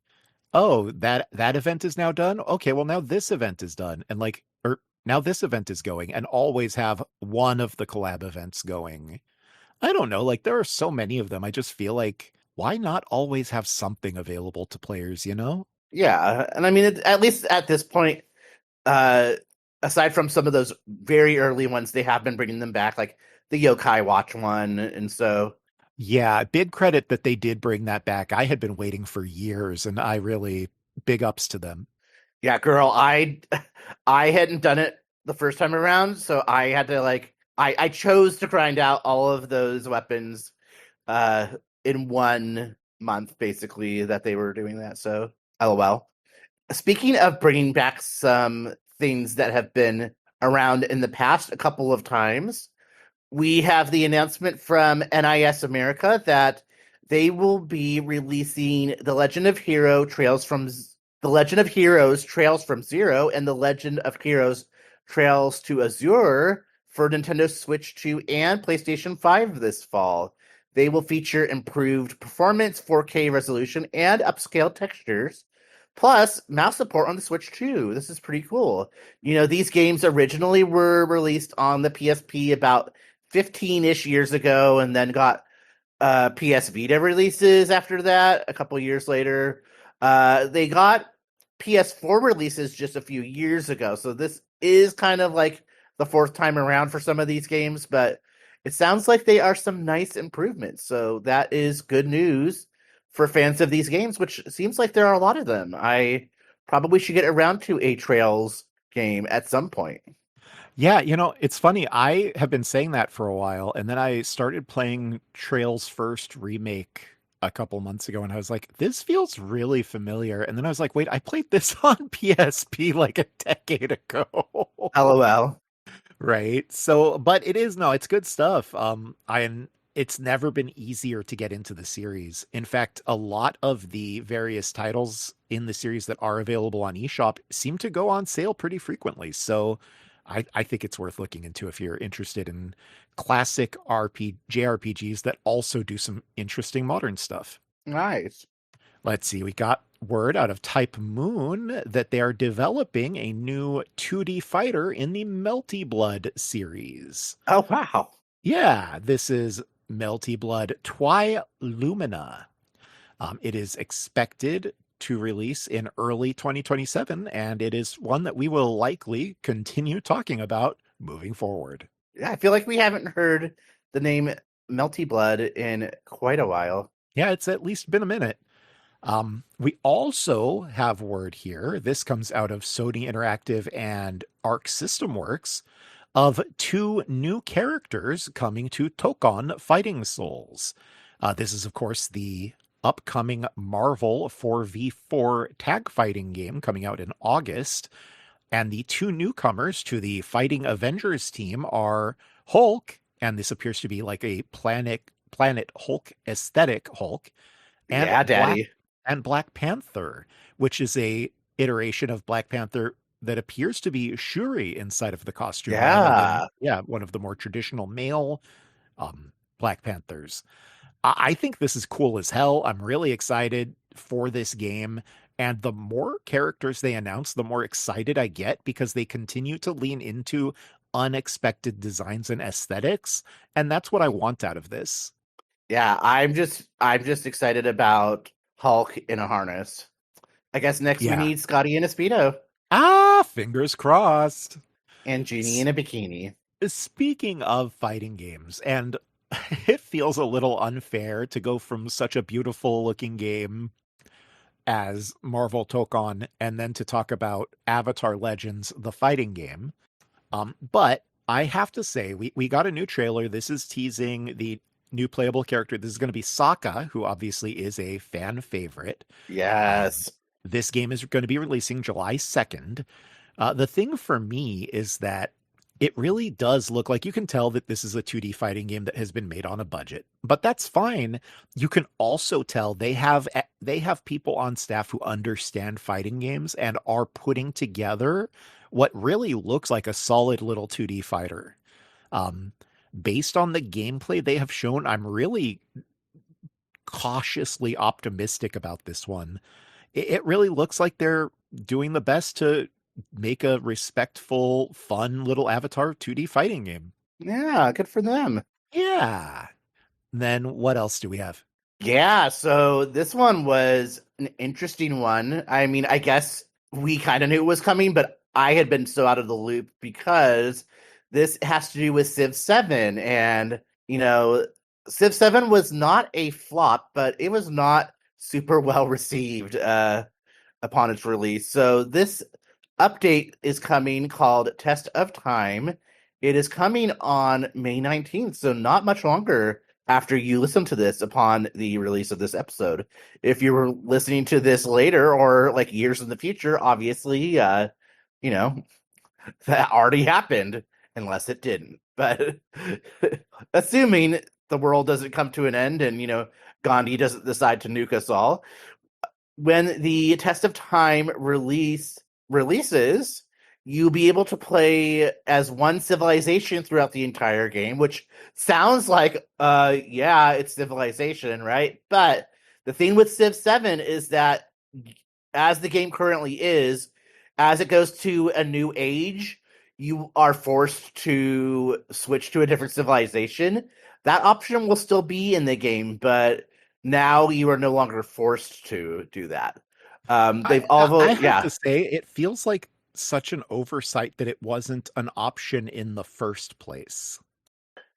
oh, that event is now done. Okay, well now this event is done, and like, or now this event is going, and always have one of the collab events going. I don't know, like there are so many of them. I just feel like why not always have something available to players, you know? yeah, and I mean at least at this point, uh, aside from some of those very early ones, they have been bringing them back, like the Yokai Watch one, and so Yeah, big credit that they did bring that back. I had been waiting for years, and I really big ups to them. yeah, girl, I hadn't done it the first time around, so I had to like I chose to grind out all of those weapons uh in 1 month basically that they were doing that. So LOL. Speaking of bringing back some things that have been around in the past a couple of times, we have the announcement from NIS America that they will be releasing The Legend of Heroes Trails from Zero and The Legend of Heroes Trails to Azure for Nintendo Switch 2 and PlayStation 5 this fall. They will feature improved performance, 4K resolution, and upscale textures, plus mouse support on the Switch 2. This is pretty cool. You know, these games originally were released on the PSP about 15-ish years ago and then got PS Vita releases after that a couple years later. They got PS4 releases just a few years ago. So this is kind of like the fourth time around for some of these games, but it sounds like they are some nice improvements. So that is good news for fans of these games, which seems like there are a lot of them. I probably should get around to a Trails game at some point. Yeah, you know, it's funny. I have been saying that for a while, and then I started playing Trails First Remake a couple months ago, and I was like, this feels really familiar. And then I was like, wait, I played this on PSP like a decade ago. LOL. Right. So, but it is no, it's good stuff. It's never been easier to get into the series. In fact, a lot of the various titles in the series that are available on eShop seem to go on sale pretty frequently. So, I think it's worth looking into if you're interested in classic JRPGs that also do some interesting modern stuff. Nice. Let's see, we got word out of Type Moon that they are developing a new 2D fighter in the Melty Blood series. Oh, wow. Yeah, this is Melty Blood Twi Lumina. It is expected to release in early 2027, and it is one that we will likely continue talking about moving forward. Yeah, I feel like we haven't heard the name Melty Blood in quite a while. Yeah, it's at least been a minute. We also have word here, this comes out of Sony Interactive and Arc System Works, of 2 new characters coming to Tokon Fighting Souls. This is, of course, the upcoming Marvel 4v4 tag fighting game coming out in August. And the 2 newcomers to the Fighting Avengers team are Hulk, and this appears to be like a Planet Hulk aesthetic Hulk, and Yeah, Daddy. Black Panther, which is a iteration of Black Panther that appears to be Shuri inside of the costume. Yeah. One of the more traditional male Black Panthers. I think this is cool as hell. I'm really excited for this game. And the more characters they announce, the more excited I get because they continue to lean into unexpected designs and aesthetics. And that's what I want out of this. Yeah, I'm just excited about Hulk in a harness. I guess next we need Scotty in a Speedo. Fingers crossed. And Genie in a bikini. Speaking of fighting games, and it feels a little unfair to go from such a beautiful looking game as Marvel took on, and then to talk about Avatar Legends, the fighting game. But I have to say, we got a new trailer. This is teasing the new playable character. This is going to be Sokka, who obviously is a fan favorite. Yes. This game is going to be releasing July 2nd. The thing for me is that it really does look like you can tell that this is a 2D fighting game that has been made on a budget, but that's fine. You can also tell they have people on staff who understand fighting games and are putting together what really looks like a solid little 2D fighter. Based on the gameplay they have shown, I'm really cautiously optimistic about this one. It really looks like they're doing the best to make a respectful, fun little Avatar 2D fighting game. Yeah, good for them. Yeah. Then what else do we have? Yeah, so this one was an interesting one. I mean, I guess we kind of knew it was coming, but I had been so out of the loop because this has to do with Civ 7. And, Civ 7 was not a flop, but it was not super well received upon its release. So this update is coming called Test of Time. It is coming on May 19th, so not much longer after you listen to this upon the release of this episode. If you were listening to this later or like years in the future, obviously, that already happened, unless it didn't. But assuming the world doesn't come to an end and, Gandhi doesn't decide to nuke us all, when the Test of Time releases, you'll be able to play as one civilization throughout the entire game, which sounds like, it's civilization, right? But the thing with Civ 7 is that as the game currently is, as it goes to a new age, you are forced to switch to a different civilization. That option will still be in the game, but now you are no longer forced to do that. I have to say, it feels like such an oversight that it wasn't an option in the first place.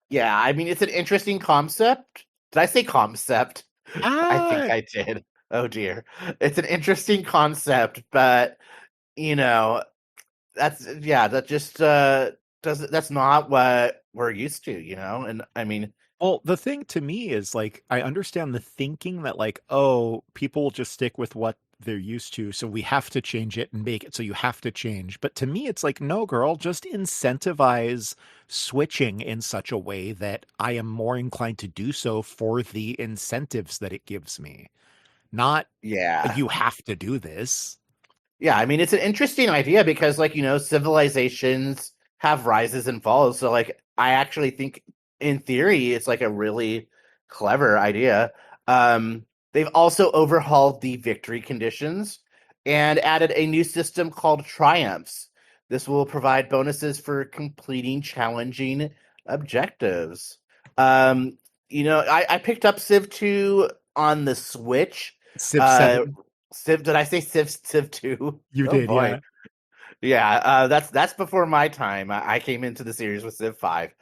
Yeah, I mean, it's an interesting concept. Did I say concept? I think I did. Oh dear. It's an interesting concept, but that's not what we're used to, and I mean, well, the thing to me is like, I understand the thinking that like, oh, people will just stick with what they're used to, so we have to change it and make it so you have to change. But to me, it's like, no, girl, just incentivize switching in such a way that I am more inclined to do so for the incentives that it gives me. Not, you have to do this. Yeah, I mean, it's an interesting idea because, civilizations have rises and falls. So, I actually think, in theory, it's like a really clever idea. They've also overhauled the victory conditions and added a new system called Triumphs. This will provide bonuses for completing challenging objectives. I picked up Civ 2 on the Switch. Civ 7. Did I say Civ 2? You did, boy. Yeah, that's before my time. I came into the series with Civ 5.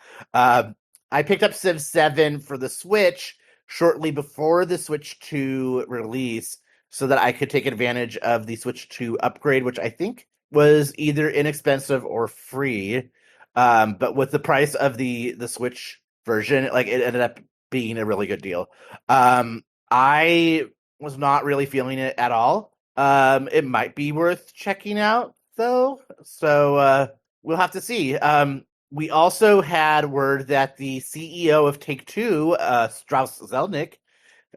I picked up Civ 7 for the Switch shortly before the Switch 2 release so that I could take advantage of the Switch 2 upgrade, which I think was either inexpensive or free. But with the price of the Switch version, it ended up being a really good deal. I was not really feeling it at all. It might be worth checking out, though. So we'll have to see. We also had word that the CEO of Take-Two, Strauss Zelnick,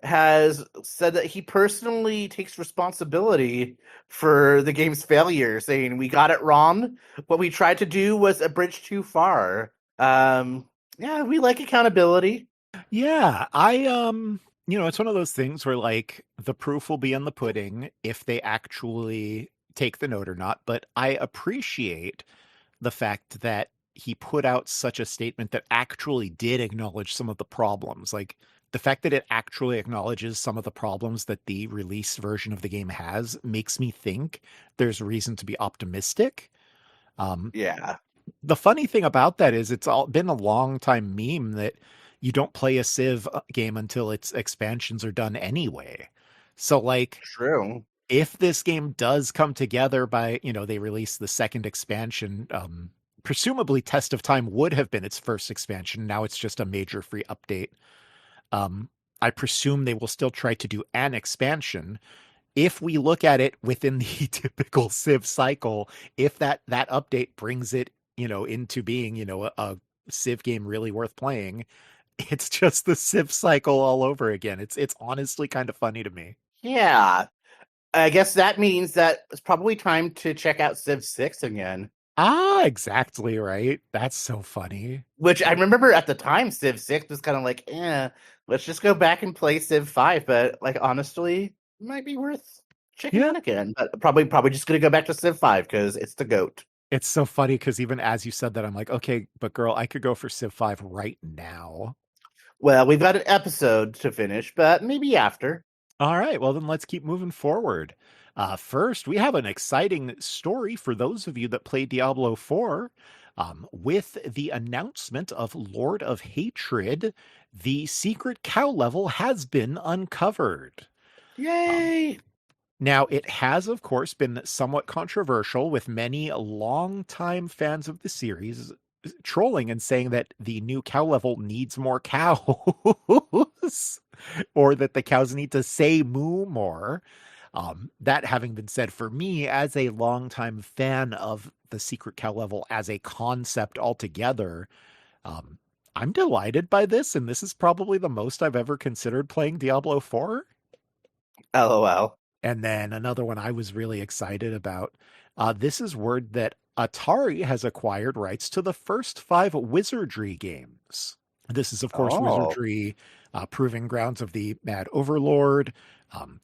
has said that he personally takes responsibility for the game's failure, saying, "We got it wrong. What we tried to do was a bridge too far." We like accountability. Yeah, it's one of those things where the proof will be in the pudding if they actually take the note or not. But I appreciate the fact that he put out such a statement that actually did acknowledge some of the problems. Like the fact that it actually acknowledges some of the problems that the release version of the game has makes me think there's reason to be optimistic. The funny thing about that is it's been a long time meme that you don't play a Civ game until its expansions are done anyway. So True. if this game does come together by, they release the second expansion, presumably Test of Time would have been its first expansion. Now it's just a major free update. I presume they will still try to do an expansion. If we look at it within the typical Civ cycle, if that update brings it, into being, a Civ game really worth playing, it's just the Civ cycle all over again. It's honestly kind of funny to me. Yeah. I guess that means that it's probably time to check out Civ 6 again. Ah, exactly right. That's so funny. Which I remember at the time, Civ 6 was kind of like, let's just go back and play Civ 5. But like, honestly, it might be worth checking out again. But probably just going to go back to Civ 5 because it's the GOAT. It's so funny because even as you said that, I'm like, okay, but girl, I could go for Civ 5 right now. Well, we've got an episode to finish, but maybe after. All right, well, then let's keep moving forward. First, we have an exciting story for those of you that play Diablo 4. With the announcement of Lord of Hatred, the secret cow level has been uncovered. Yay! Now, it has, of course, been somewhat controversial, with many longtime fans of the series trolling and saying that the new cow level needs more cows, or that the cows need to say moo more. That having been said, for me, as a longtime fan of the secret cow level as a concept altogether, I'm delighted by this, and this is probably the most I've ever considered playing Diablo 4. LOL. And then another one I was really excited about. This is word that Atari has acquired rights to the first 5 Wizardry games. This is, of course, Wizardry, Proving Grounds of the Mad Overlord,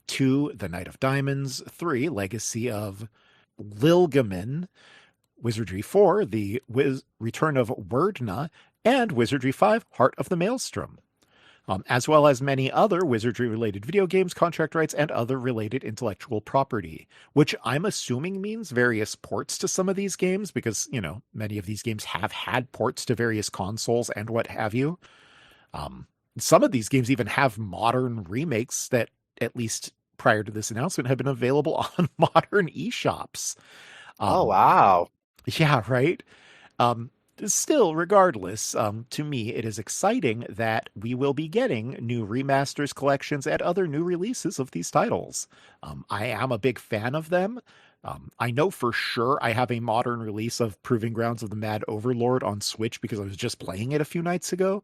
2, The Knight of Diamonds, 3, Legacy of Lilgamin, Wizardry 4, The Return of Werdna, and Wizardry 5, Heart of the Maelstrom. As well as many other Wizardry-related video games, contract rights, and other related intellectual property, which I'm assuming means various ports to some of these games, because, many of these games have had ports to various consoles and what have you. Some of these games even have modern remakes that, at least prior to this announcement, have been available on modern eShops. Oh, wow. Yeah, right? Still, regardless, to me, it is exciting that we will be getting new remasters, collections, and other new releases of these titles. I am a big fan of them. I know for sure I have a modern release of Proving Grounds of the Mad Overlord on Switch because I was just playing it a few nights ago.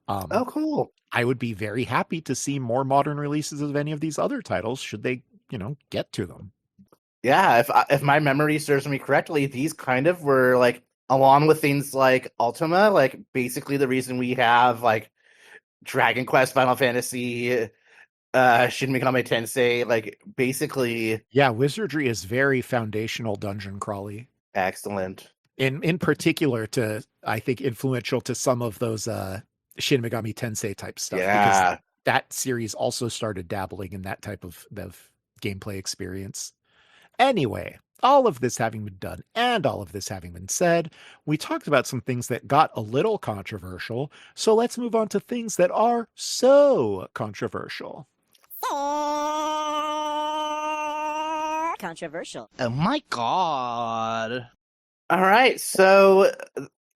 Oh, cool. I would be very happy to see more modern releases of any of these other titles should they, get to them. Yeah, if my memory serves me correctly, these kind of were like, along with things like Ultima, like basically the reason we have like Dragon Quest, Final Fantasy, Shin Megami Tensei, like basically. Yeah, Wizardry is very foundational dungeon crawly. Excellent. In particular to, I think, influential to some of those Shin Megami Tensei type stuff. Yeah. Because that series also started dabbling in that type of gameplay experience. Anyway, all of this having been done and all of this having been said, we talked about some things that got a little controversial, so let's move on to things that are so controversial. Controversial. Oh my god. All right, so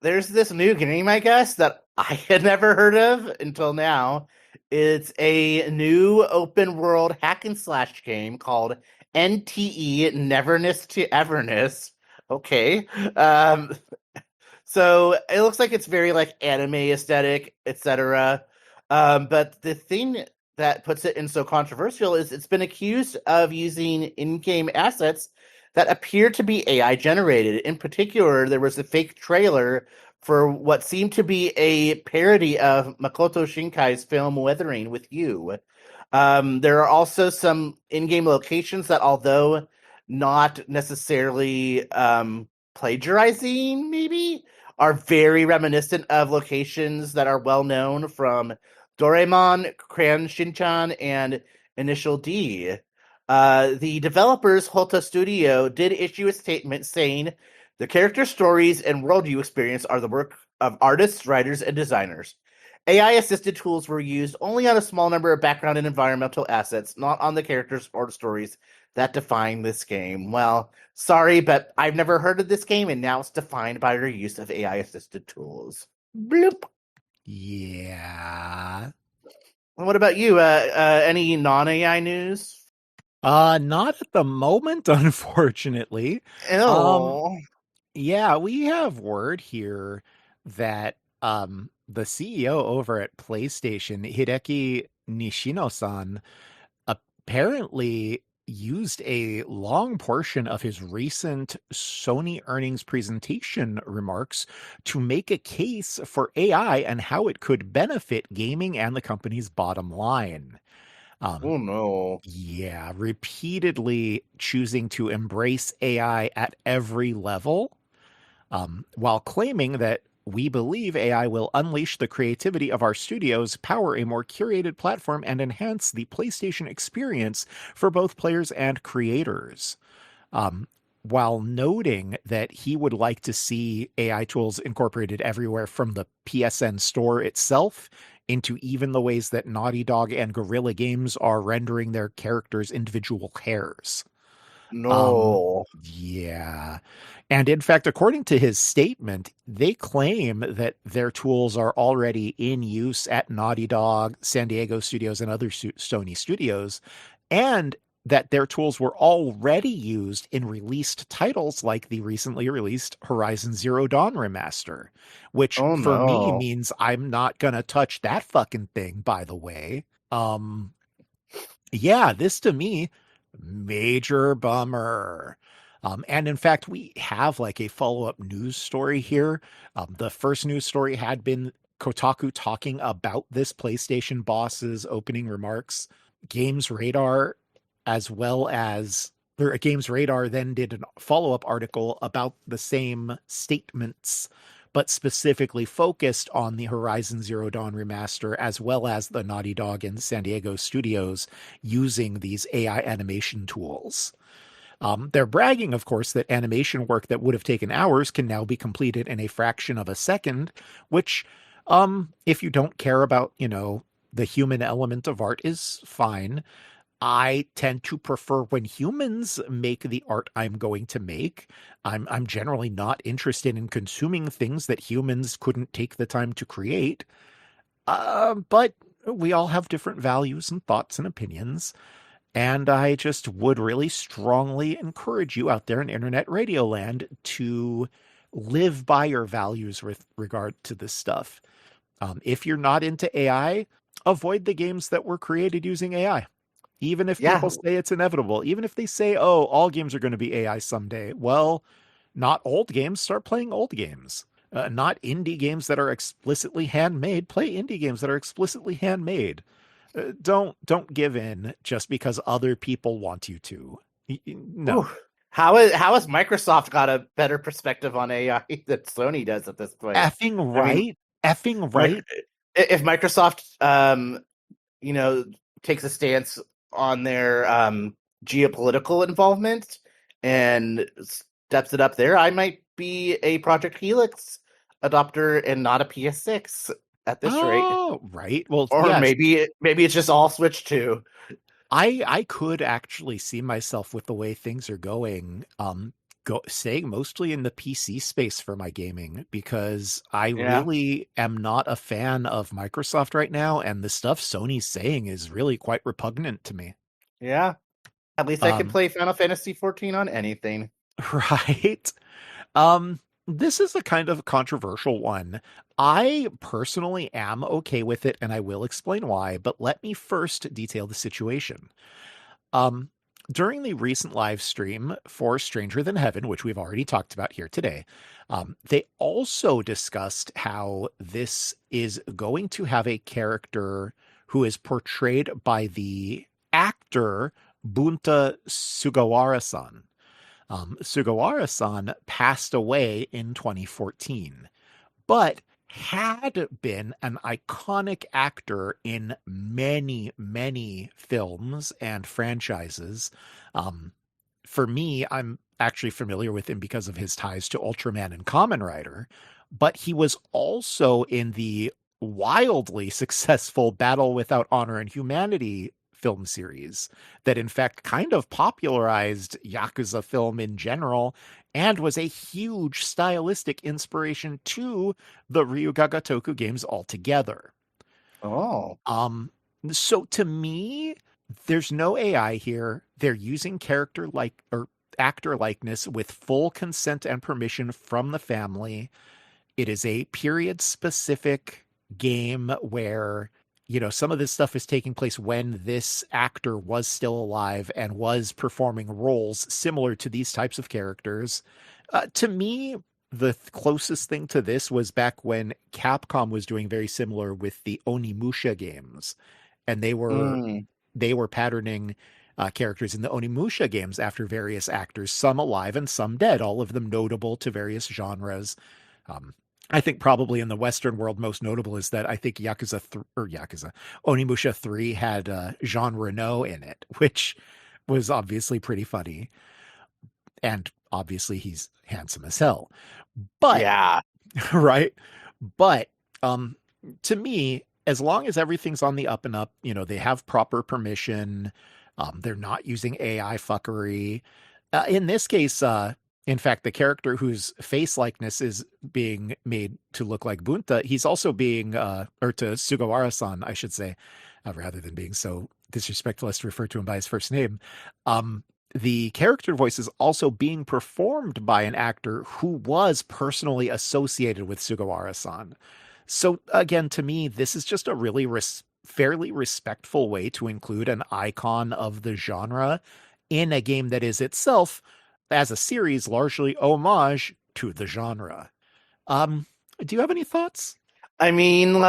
there's this new game, I guess, that I had never heard of until now. It's a new open world hack and slash game called NTE, Neverness to Everness. Okay. So it looks like it's very like anime aesthetic, etc. But the thing that puts it in so controversial is it's been accused of using in-game assets that appear to be AI generated. In particular, there was a fake trailer for what seemed to be a parody of Makoto Shinkai's film Weathering with You. There are also some in-game locations that, although not necessarily plagiarizing, maybe, are very reminiscent of locations that are well known from Doraemon, Crayon Shinchan, and Initial D. The developers, Hota Studio, did issue a statement saying the character stories and world you experience are the work of artists, writers, and designers. AI-assisted tools were used only on a small number of background and environmental assets, not on the characters or stories that define this game. Well, sorry, but I've never heard of this game, and now it's defined by your use of AI-assisted tools. Bloop. Yeah. What about you? Any non-AI news? Not at the moment, unfortunately. Oh, Yeah, we have word here that the CEO over at PlayStation, Hideki Nishino-san, apparently used a long portion of his recent Sony earnings presentation remarks to make a case for AI and how it could benefit gaming and the company's bottom line. oh no. Yeah, repeatedly choosing to embrace AI at every level, while claiming that we believe AI will unleash the creativity of our studios, power a more curated platform, and enhance the PlayStation experience for both players and creators. While noting that he would like to see AI tools incorporated everywhere from the PSN store itself into even the ways that Naughty Dog and Guerrilla Games are rendering their characters' individual hairs. No. Yeah. And in fact, according to his statement, they claim that their tools are already in use at Naughty Dog, San Diego Studios, and other Sony studios, and that their tools were already used in released titles like the recently released Horizon Zero Dawn remaster, which Oh for me no. means I'm not gonna touch that fucking thing, by the way. Yeah, this to me, major bummer. And in fact, we have like a follow-up news story here. The first news story had been Kotaku talking about this PlayStation boss's opening remarks. Games Radar, as well as Games Radar, then did a follow-up article about the same statements, but specifically focused on the Horizon Zero Dawn remaster, as well as the Naughty Dog and San Diego studios using these AI animation tools. They're bragging, of course, that animation work that would have taken hours can now be completed in a fraction of a second, which, if you don't care about, the human element of art, is fine. I tend to prefer when humans make the art I'm going to make. I'm generally not interested in consuming things that humans couldn't take the time to create. But we all have different values and thoughts and opinions. And I just would really strongly encourage you out there in internet radio land to live by your values with regard to this stuff. If you're not into AI, avoid the games that were created using AI. Even if Yeah. people say it's inevitable, even if they say, oh, all games are going to be AI someday. Well, not old games. Start playing old games. Not indie games that are explicitly handmade. Play indie games that are explicitly handmade. Don't give in just because other people want you to. No. Ooh. How has Microsoft got a better perspective on AI than Sony does at this point? Effing right. Effing right. If Microsoft, takes a stance on their geopolitical involvement and steps it up there, I might be a Project Helix adopter and not a PS6 at this rate. Oh, right. Well, Or yeah, maybe it's just all Switch 2. I could actually see myself with the way things are going, staying mostly in the PC space for my gaming, because I really am not a fan of Microsoft right now, and the stuff Sony's saying is really quite repugnant to me. Yeah. At least I can play Final Fantasy 14 on anything. Right. This is a kind of controversial one. I personally am okay with it, and I will explain why, but let me first detail the situation. During the recent live stream for Stranger Than Heaven, which we've already talked about here today, they also discussed how this is going to have a character who is portrayed by the actor Bunta Sugawara-san. Sugawara-san passed away in 2014, but had been an iconic actor in many, many films and franchises. For me, I'm actually familiar with him because of his ties to Ultraman and Kamen Rider, but he was also in the wildly successful Battle Without Honor and Humanity film series that in fact kind of popularized Yakuza film in general and was a huge stylistic inspiration to the Ryuga Gotoku games altogether. Oh. So to me, there's no AI here. They're using character like or actor likeness with full consent and permission from the family. It is a period specific game where, some of this stuff is taking place when this actor was still alive and was performing roles similar to these types of characters. To me, the closest thing to this was back when Capcom was doing very similar with the Onimusha games, and they were patterning characters in the Onimusha games after various actors, some alive and some dead, all of them notable to various genres. I think probably in the Western world, most notable is that I think Onimusha 3 had Jean Reno in it, which was obviously pretty funny. And obviously he's handsome as hell. But, Yeah. right? But to me, as long as everything's on the up and up, they have proper permission, they're not using AI fuckery. In this case, in fact, the character whose face likeness is being made to look like Bunta, he's also being, or to Sugawara-san, I should say, rather than being so disrespectful as to refer to him by his first name. The character voice is also being performed by an actor who was personally associated with Sugawara-san. So again, to me, this is just a really fairly respectful way to include an icon of the genre in a game that is itself, as a series, largely homage to the genre. Do you have any thoughts? I mean,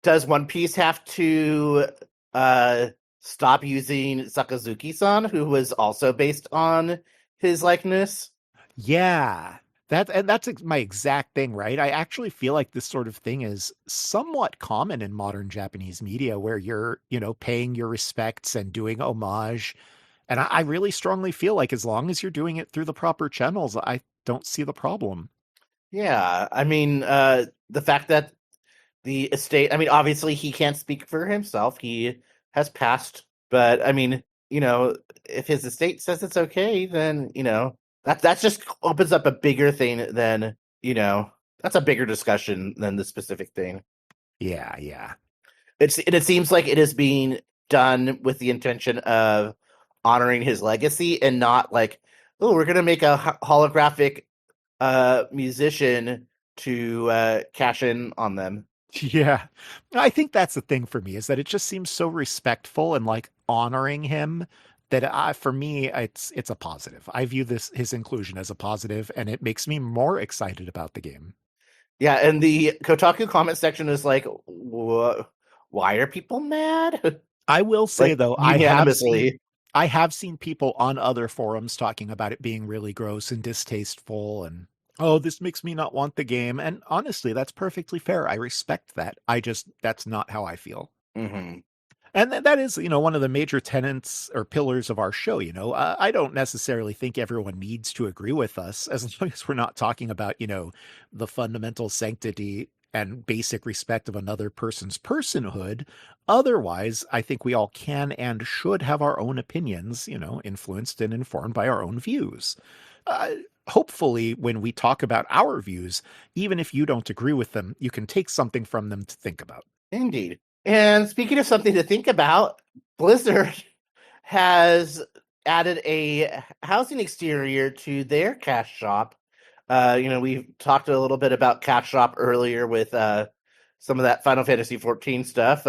does One Piece have to stop using Sakazuki-san, who was also based on his likeness? Yeah. That's my exact thing, right? I actually feel like this sort of thing is somewhat common in modern Japanese media where you're, paying your respects and doing homage. And I really strongly feel like as long as you're doing it through the proper channels, I don't see the problem. Yeah, I mean, the fact that the estate, I mean, obviously he can't speak for himself. He has passed, but I mean, if his estate says it's okay, then, that just opens up a bigger thing than, that's a bigger discussion than the specific thing. Yeah. It seems like it is being done with the intention of honoring his legacy and not like, oh, we're going to make a holographic musician to cash in on them. Yeah. I think that's the thing for me is that it just seems so respectful and like honoring him that for me, it's a positive. I view his inclusion as a positive, and it makes me more excited about the game. Yeah, and the Kotaku comment section is like, why are people mad? I will say, though, unanimously. I have seen people on other forums talking about it being really gross and distasteful and, oh, this makes me not want the game. And honestly, that's perfectly fair. I respect that. That's not how I feel. Mm-hmm. And that is, one of the major tenets or pillars of our show. I don't necessarily think everyone needs to agree with us as long as we're not talking about, the fundamental sanctity and basic respect of another person's personhood. Otherwise, I think we all can and should have our own opinions, influenced and informed by our own views. Hopefully, when we talk about our views, even if you don't agree with them, you can take something from them to think about. Indeed. And speaking of something to think about, Blizzard has added a housing exterior to their cash shop. We talked a little bit about cash shop earlier with some of that Final Fantasy XIV stuff.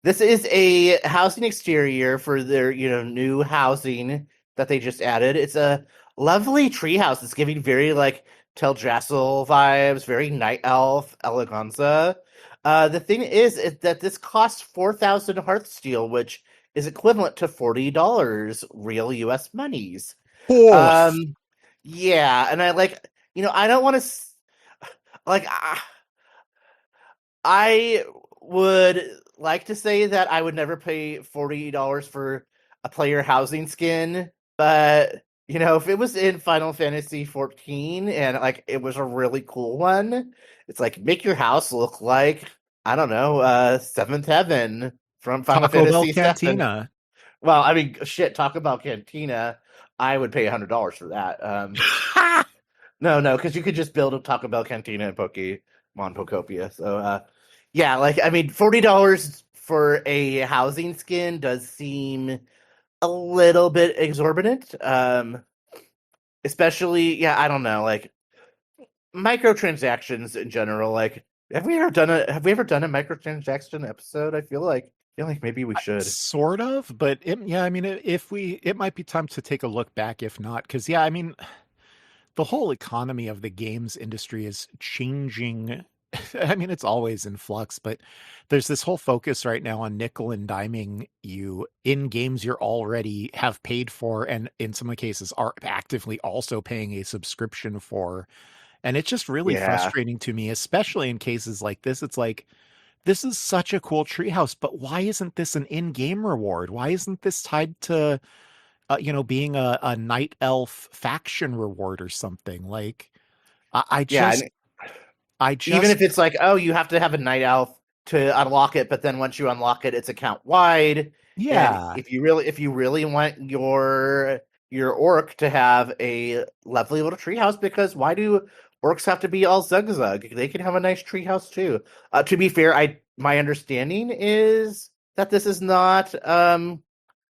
This is a housing exterior for their, new housing that they just added. It's a lovely treehouse. It's giving very Teldrassil vibes, very Night Elf eleganza. The thing is that this costs 4,000 Hearthsteel, which is equivalent to $40 real U.S. monies. Oh. Yeah, and I I don't want to I would like to say that I would never pay $40 for a player housing skin, but if it was in Final Fantasy XIV and it was a really cool one, it's make your house look like, I don't know, Seventh Heaven from Final Taco Bell Fantasy VII. Cantina. Well, I mean, shit, Taco Bell Cantina, I would pay $100 for that. No, because you could just build a Taco Bell Cantina in Pokemon Pokopia. So, yeah, like, I mean, $40 for a housing skin does seem a little bit exorbitant. Especially, yeah, I don't know, like, microtransactions in general. Like, have we ever done a microtransaction episode? I feel like maybe we should. Sort of, but yeah, I mean, it might be time to take a look back if not, because yeah, I mean, the whole economy of the games industry is changing. I mean, it's always in flux, but there's this whole focus right now on nickel and diming you in games you're already have paid for, and in some cases are actively also paying a subscription for. And it's just really Yeah. frustrating to me, especially in cases like this. It's like, this is such a cool treehouse, but why isn't this an in-game reward? Why isn't this tied to, being a night elf faction reward or something? Like, Yeah, and even if it's like, oh, you have to have a night elf to unlock it, but then once you unlock it, it's account wide. yeah, And if you really want your orc to have a lovely little treehouse, because why do orcs have to be all zug? They can have a nice treehouse too. To be fair, my understanding is that this is not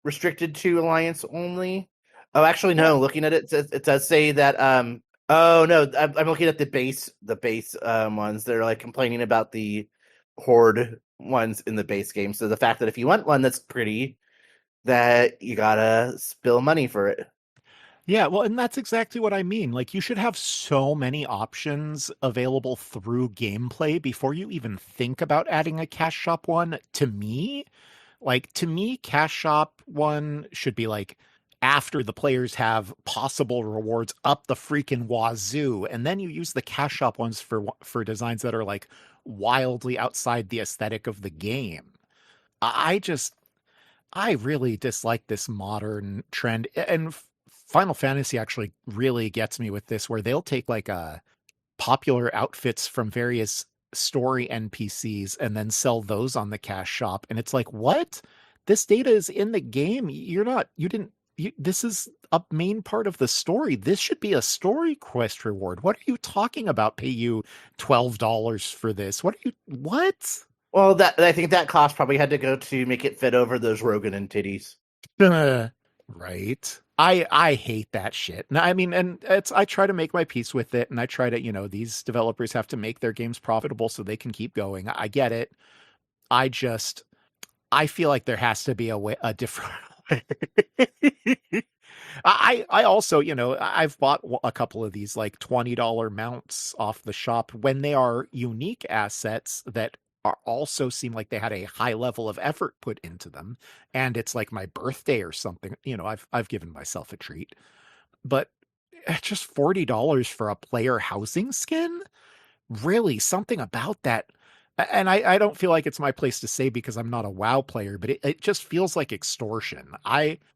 restricted to Alliance only. Oh, actually, no. Looking at it, it does say that. Oh no, I'm looking at the base ones. They're like complaining about the horde ones in the base game. So the fact that if you want one that's pretty, that you gotta spill money for it. Yeah, well, and that's exactly what I mean. Like, you should have so many options available through gameplay before you even think about adding a cash shop one. To me, cash shop one should be like after the players have possible rewards up the freaking wazoo, and then you use the cash shop ones for designs that are like wildly outside the aesthetic of the game. I just I really dislike this modern trend, and Final Fantasy actually really gets me with this, where they'll take like popular outfits from various story NPCs and then sell those on the cash shop. And it's like, what? This data is in the game. This is a main part of the story. This should be a story quest reward. What are you talking about? Pay you $12 for this? What? Well, I think that cost probably had to go to make it fit over those Rogan and titties. Right. I hate that shit. I mean, and I try to make my peace with it, and I try to, these developers have to make their games profitable so they can keep going. I get it. I feel like there has to be a different way. I also, I've bought a couple of these like $20 mounts off the shop when they are unique assets that also seem like they had a high level of effort put into them, and it's like my birthday or something. I've given myself a treat, but just $40 for a player housing skin, really something about that. And I don't feel like it's my place to say because I'm not a WoW player, but it just feels like extortion.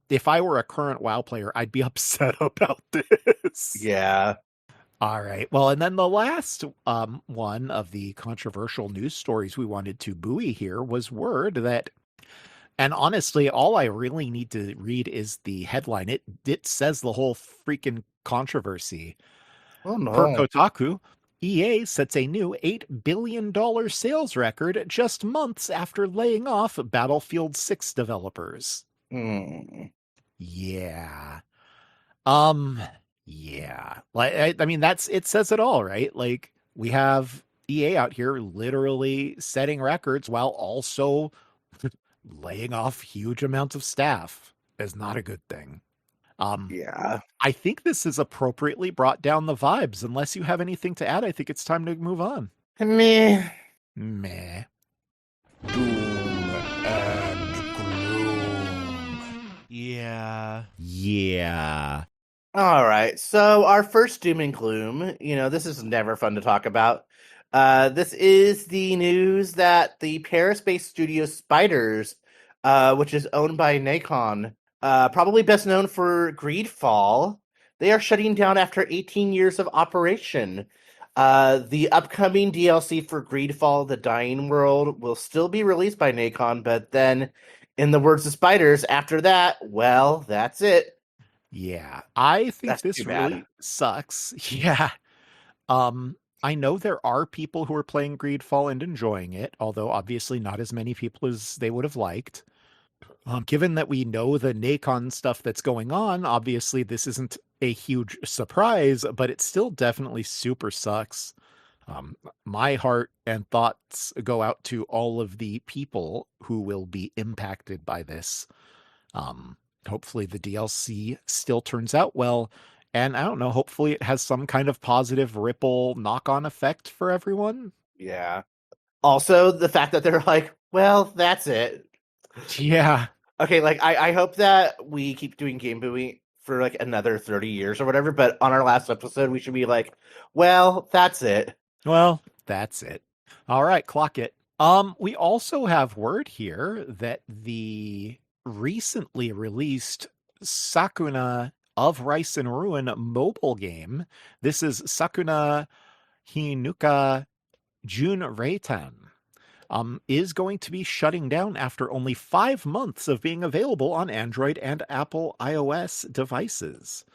If I were a current WoW player, I'd be upset about this. Yeah. All right. Well, and then the last one of the controversial news stories we wanted to buoy here was word that, and honestly, all I really need to read is the headline. It says the whole freaking controversy. Oh no. Per Kotaku, EA sets a new $8 billion sales record just months after laying off Battlefield 6 developers. Yeah. Yeah. Like, I mean, it says it all, right? Like, we have EA out here literally setting records while also laying off huge amounts of staff. Is not a good thing. Yeah. I think this has appropriately brought down the vibes. Unless you have anything to add, I think it's time to move on. Meh. Doom and gloom. Yeah. All right. So our first doom and gloom, this is never fun to talk about. This is the news that the Paris-based studio Spiders, which is owned by Nacon, probably best known for Greedfall, they are shutting down after 18 years of operation. The upcoming DLC for Greedfall: The Dying World will still be released by Nacon, but then, in the words of Spiders, after that, well, that's it. Yeah, I think That's this too bad. really sucks. Yeah. I know there are people who are playing Greedfall and enjoying it, although obviously not as many people as they would have liked. Given that we know the Nacon stuff that's going on, obviously this isn't a huge surprise, but it still definitely super sucks. My heart and thoughts go out to all of the people who will be impacted by this. Hopefully the DLC still turns out well. And I don't know, hopefully it has some kind of positive ripple knock-on effect for everyone. Yeah. Also, the fact that they're like, well, that's it. Yeah. Okay, like I hope that we keep doing Game Buoy for like another 30 years or whatever, but on our last episode we should be like, well, that's it. Well, that's it. All right, clock it. We also have word here that the recently released Sakuna of Rice and Ruin mobile game, this is Sakuna Hinuka Jun Reitan, is going to be shutting down after only 5 months of being available on Android and Apple iOS devices.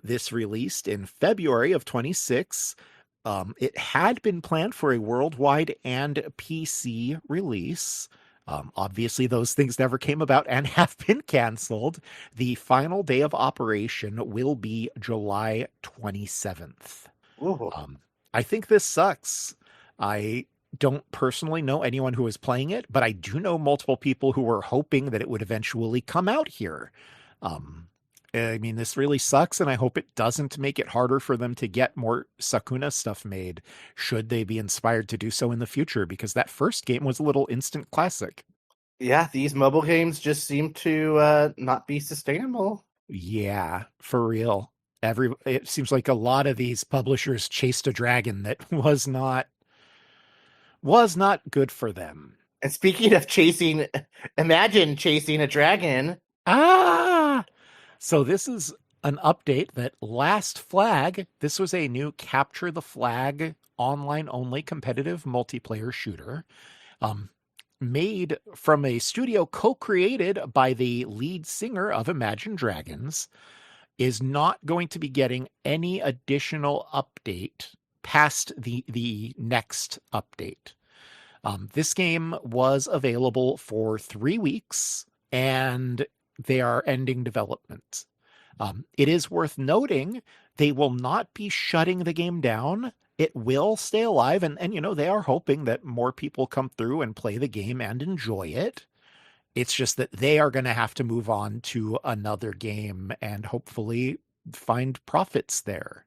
This released in February of 26. It had been planned for a worldwide and PC release. Obviously, those things never came about and have been canceled. The final day of operation will be July 27th. I think this sucks. I don't personally know anyone who is playing it, but I do know multiple people who were hoping that it would eventually come out here. I mean, this really sucks, and I hope it doesn't make it harder for them to get more Sakuna stuff made, should they be inspired to do so in the future, because that first game was a little instant classic. Yeah, these mobile games just seem to not be sustainable. Yeah, for real. It seems like a lot of these publishers chased a dragon that was not good for them. And speaking of chasing, imagine chasing a dragon. So this is an update that Last Flag, this was a new Capture the Flag online-only competitive multiplayer shooter, made from a studio co-created by the lead singer of Imagine Dragons, is not going to be getting any additional update past the next update. This game was available for 3 weeks, and they are ending development. It is worth noting they will not be shutting the game down. It will stay alive, and they are hoping that more people come through and play the game and enjoy it. It's just that they are going to have to move on to another game and hopefully find profits there.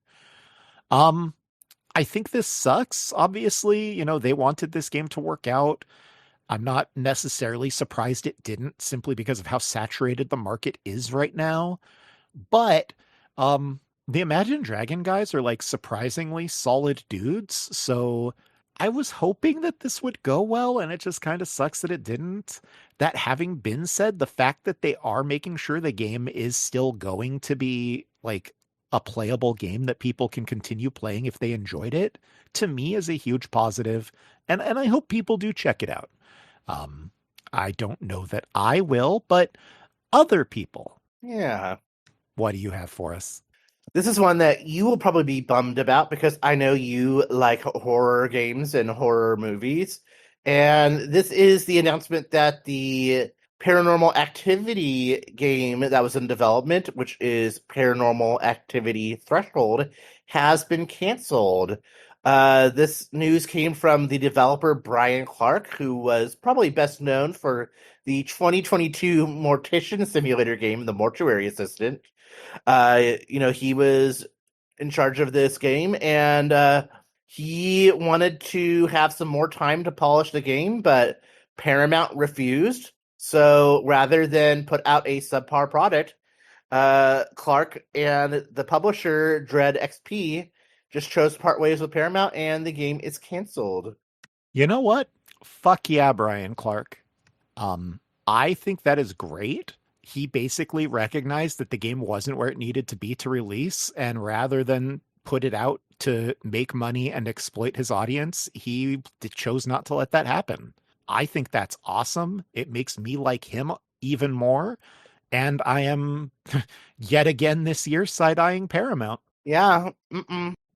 I think this sucks. Obviously, they wanted this game to work out. I'm not necessarily surprised it didn't, simply because of how saturated the market is right now. But the Imagine Dragon guys are like surprisingly solid dudes. So I was hoping that this would go well, and it just kind of sucks that it didn't. That having been said, the fact that they are making sure the game is still going to be like a playable game that people can continue playing if they enjoyed it, to me is a huge positive. And I hope people do check it out. I don't know that I will, but other people. Yeah. What do you have for us? This is one that you will probably be bummed about because I know you like horror games and horror movies. And this is the announcement that the Paranormal Activity game that was in development, which is Paranormal Activity Threshold, has been canceled. This news came from the developer Brian Clark, who was probably best known for the 2022 Mortician Simulator game, The Mortuary Assistant. He was in charge of this game, and he wanted to have some more time to polish the game, but Paramount refused. So rather than put out a subpar product, Clark and the publisher Dread XP just chose to part ways with Paramount, and the game is canceled. You know what? Fuck yeah, Brian Clark. I think that is great. He basically recognized that the game wasn't where it needed to be to release, and rather than put it out to make money and exploit his audience, he chose not to let that happen. I think that's awesome. It makes me like him even more. And I am yet again this year side-eyeing Paramount. Yeah.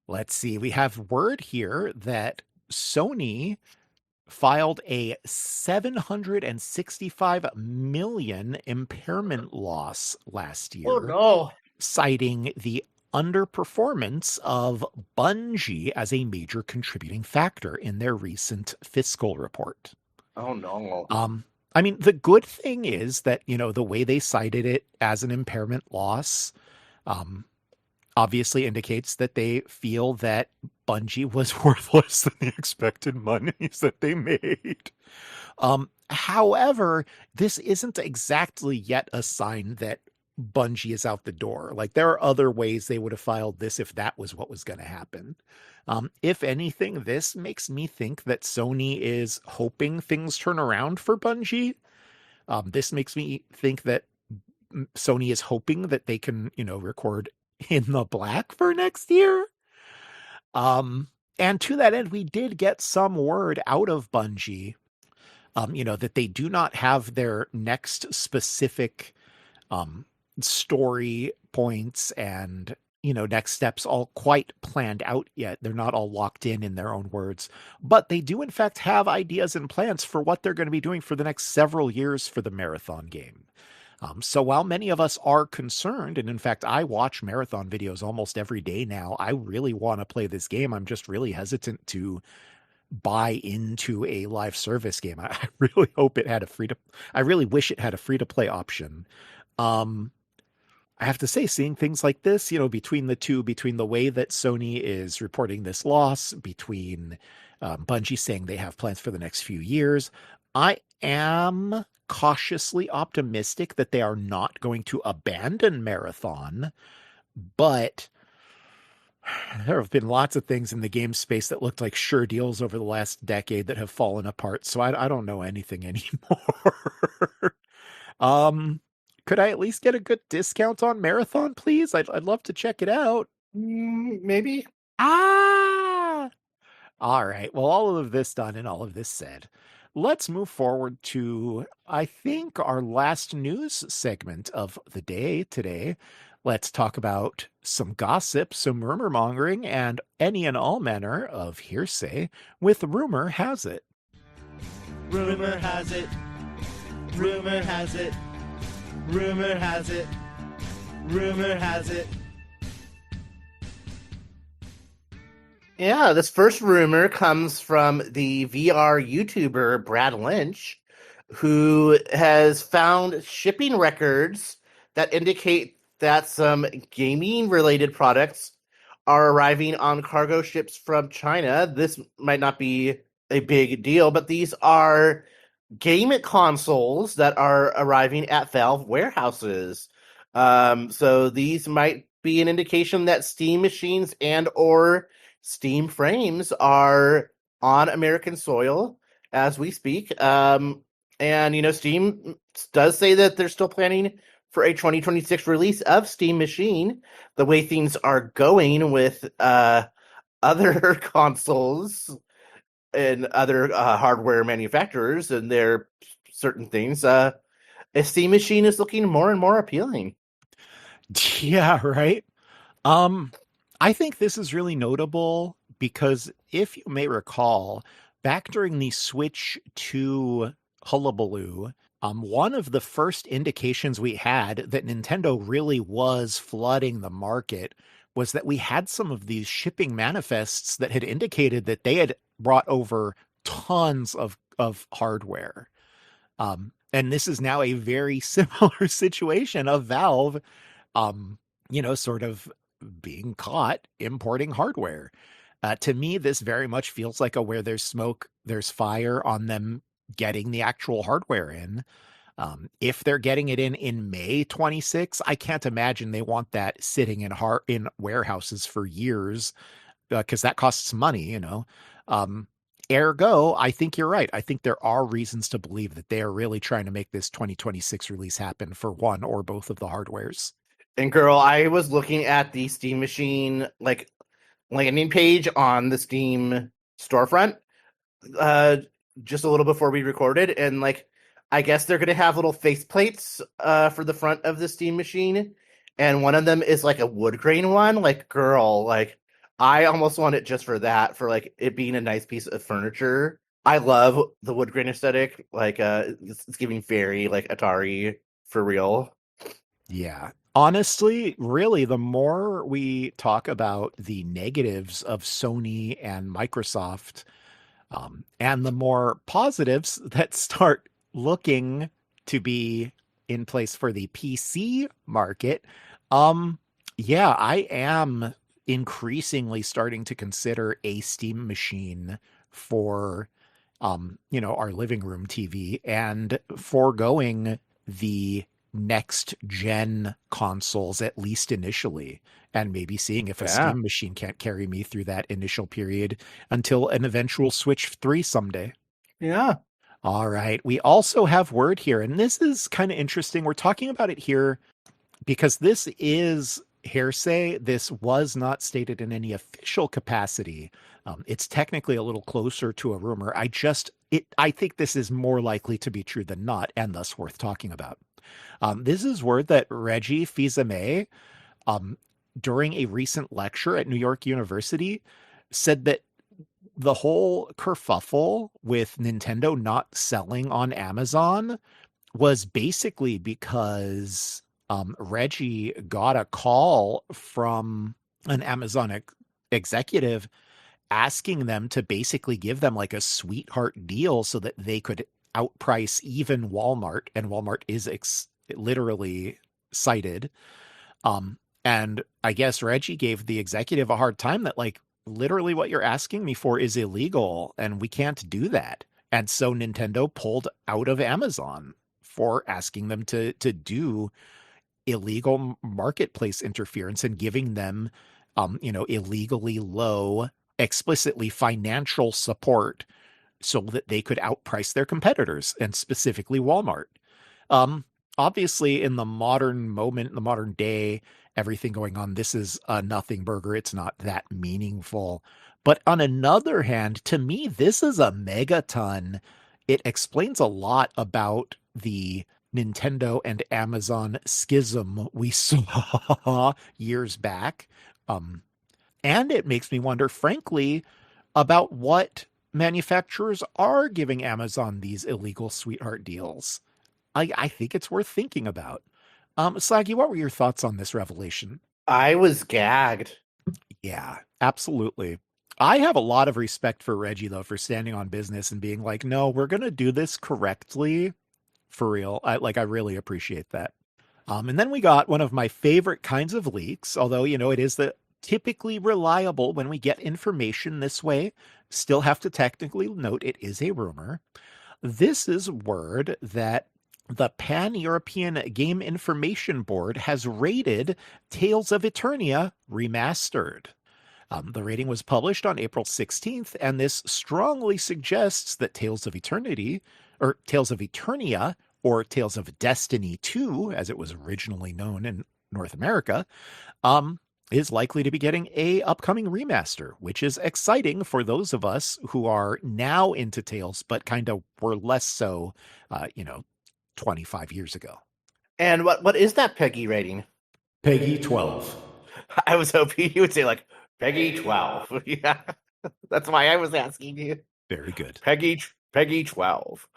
Let's see. We have word here that Sony filed a $765 million impairment loss last year. Oh, no. Citing the underperformance of Bungie as a major contributing factor in their recent fiscal report. Oh, no. I mean, the good thing is that, the way they cited it as an impairment loss, obviously indicates that they feel that Bungie was worth less than the expected monies that they made. However, this isn't exactly yet a sign that Bungie is out the door. Like, there are other ways they would have filed this if that was what was going to happen. If anything, this makes me think that Sony is hoping things turn around for Bungie. This makes me think that Sony is hoping that they can, record in the black for next year. And to that end, we did get some word out of Bungie, that they do not have their next specific story points and, next steps all quite planned out yet. They're not all locked in their own words, but they do in fact have ideas and plans for what they're going to be doing for the next several years for the Marathon game. So while many of us are concerned, and in fact, I watch Marathon videos almost every day now, I really want to play this game. I'm just really hesitant to buy into a live service game. I really hope it had I really wish it had a free to play option. I have to say, seeing things like this, between the way that Sony is reporting this loss, between Bungie saying they have plans for the next few years, I am cautiously optimistic that they are not going to abandon Marathon, but there have been lots of things in the game space that looked like sure deals over the last decade that have fallen apart, so I don't know anything anymore. Could I at least get a good discount on Marathon, please? I'd love to check it out. Maybe. All right. Well, all of this done and all of this said, let's move forward to, I think, our last news segment of the day today. Let's talk about some gossip, some rumor mongering, and any and all manner of hearsay with Rumor Has It. Rumor has it. Rumor has it. Rumor has it. Rumor has it. Yeah, this first rumor comes from the VR YouTuber Brad Lynch, who has found shipping records that indicate that some gaming-related products are arriving on cargo ships from China. This might not be a big deal, but these are game consoles that are arriving at Valve warehouses. So these might be an indication that Steam machines and or Steam frames are on American soil as we speak. And, Steam does say that they're still planning for a 2026 release of Steam Machine. The way things are going with other consoles and other hardware manufacturers and their certain things, a Steam Machine is looking more and more appealing. Yeah, right. I think this is really notable because if you may recall, back during the Switch 2 hullabaloo, one of the first indications we had that Nintendo really was flooding the market was that we had some of these shipping manifests that had indicated that they had brought over tons of hardware. And this is now a very similar situation of Valve, sort of being caught importing hardware. To me, this very much feels like a where there's smoke, there's fire on them getting the actual hardware in. If they're getting it in May 26, I can't imagine they want that sitting in warehouses for years, because that costs money, Ergo, I think you're right. I think there are reasons to believe that they are really trying to make this 2026 release happen for one or both of the hardwares. And girl, I was looking at the Steam Machine, landing page on the Steam storefront just a little before we recorded, and like I guess they're gonna have little faceplates for the front of the Steam machine, and one of them is like a wood grain one. Like, girl, like I almost want it just for that, for like it being a nice piece of furniture. I love the wood grain aesthetic. Like it's giving very like Atari for real. Yeah. Honestly, really, the more we talk about the negatives of Sony and Microsoft, and the more positives that start looking to be in place for the PC market, yeah, I am increasingly starting to consider a Steam machine for, our living room TV and foregoing the next gen consoles, at least initially, and maybe seeing if a Steam machine can't carry me through that initial period until an eventual Switch 3 someday. Yeah. All right. We also have word here, and this is kind of interesting. We're talking about it here because this is hearsay. This was not stated in any official capacity. It's technically a little closer to a rumor. I think this is more likely to be true than not, and thus worth talking about. This is word that Reggie Fils-Aimé, during a recent lecture at New York University, said that the whole kerfuffle with Nintendo not selling on Amazon was basically because Reggie got a call from an Amazon executive asking them to basically give them like a sweetheart deal so that they could outprice even Walmart, and Walmart is literally cited. And I guess Reggie gave the executive a hard time that like, literally what you're asking me for is illegal and we can't do that. And so Nintendo pulled out of Amazon for asking them to do illegal marketplace interference and giving them, illegally low, explicitly financial support so that they could outprice their competitors, and specifically Walmart. Obviously, in the modern moment, in the modern day, everything going on, this is a nothing burger. It's not that meaningful. But on another hand, to me, this is a megaton. It explains a lot about the Nintendo and Amazon schism we saw years back. And it makes me wonder, frankly, about what manufacturers are giving Amazon these illegal sweetheart deals. I think it's worth thinking about. Slaggy, what were your thoughts on this revelation? I was gagged. Yeah, absolutely. I have a lot of respect for Reggie, though, for standing on business and being like, no, we're going to do this correctly. For real. I really appreciate that. And then we got one of my favorite kinds of leaks, although, it is the typically reliable when we get information this way. Still have to technically note it is a rumor. This is word that the Pan-European Game Information Board has rated Tales of Eternia Remastered. The rating was published on April 16th, and this strongly suggests that Tales of Eternia, or Tales of Destiny 2, as it was originally known in North America, is likely to be getting a upcoming remaster, which is exciting for those of us who are now into Tales, but kind of were less so, 25 years ago. And what is that Peggy rating? Peggy 12. I was hoping you would say like Peggy 12. Yeah, that's why I was asking you. Very good. Peggy 12.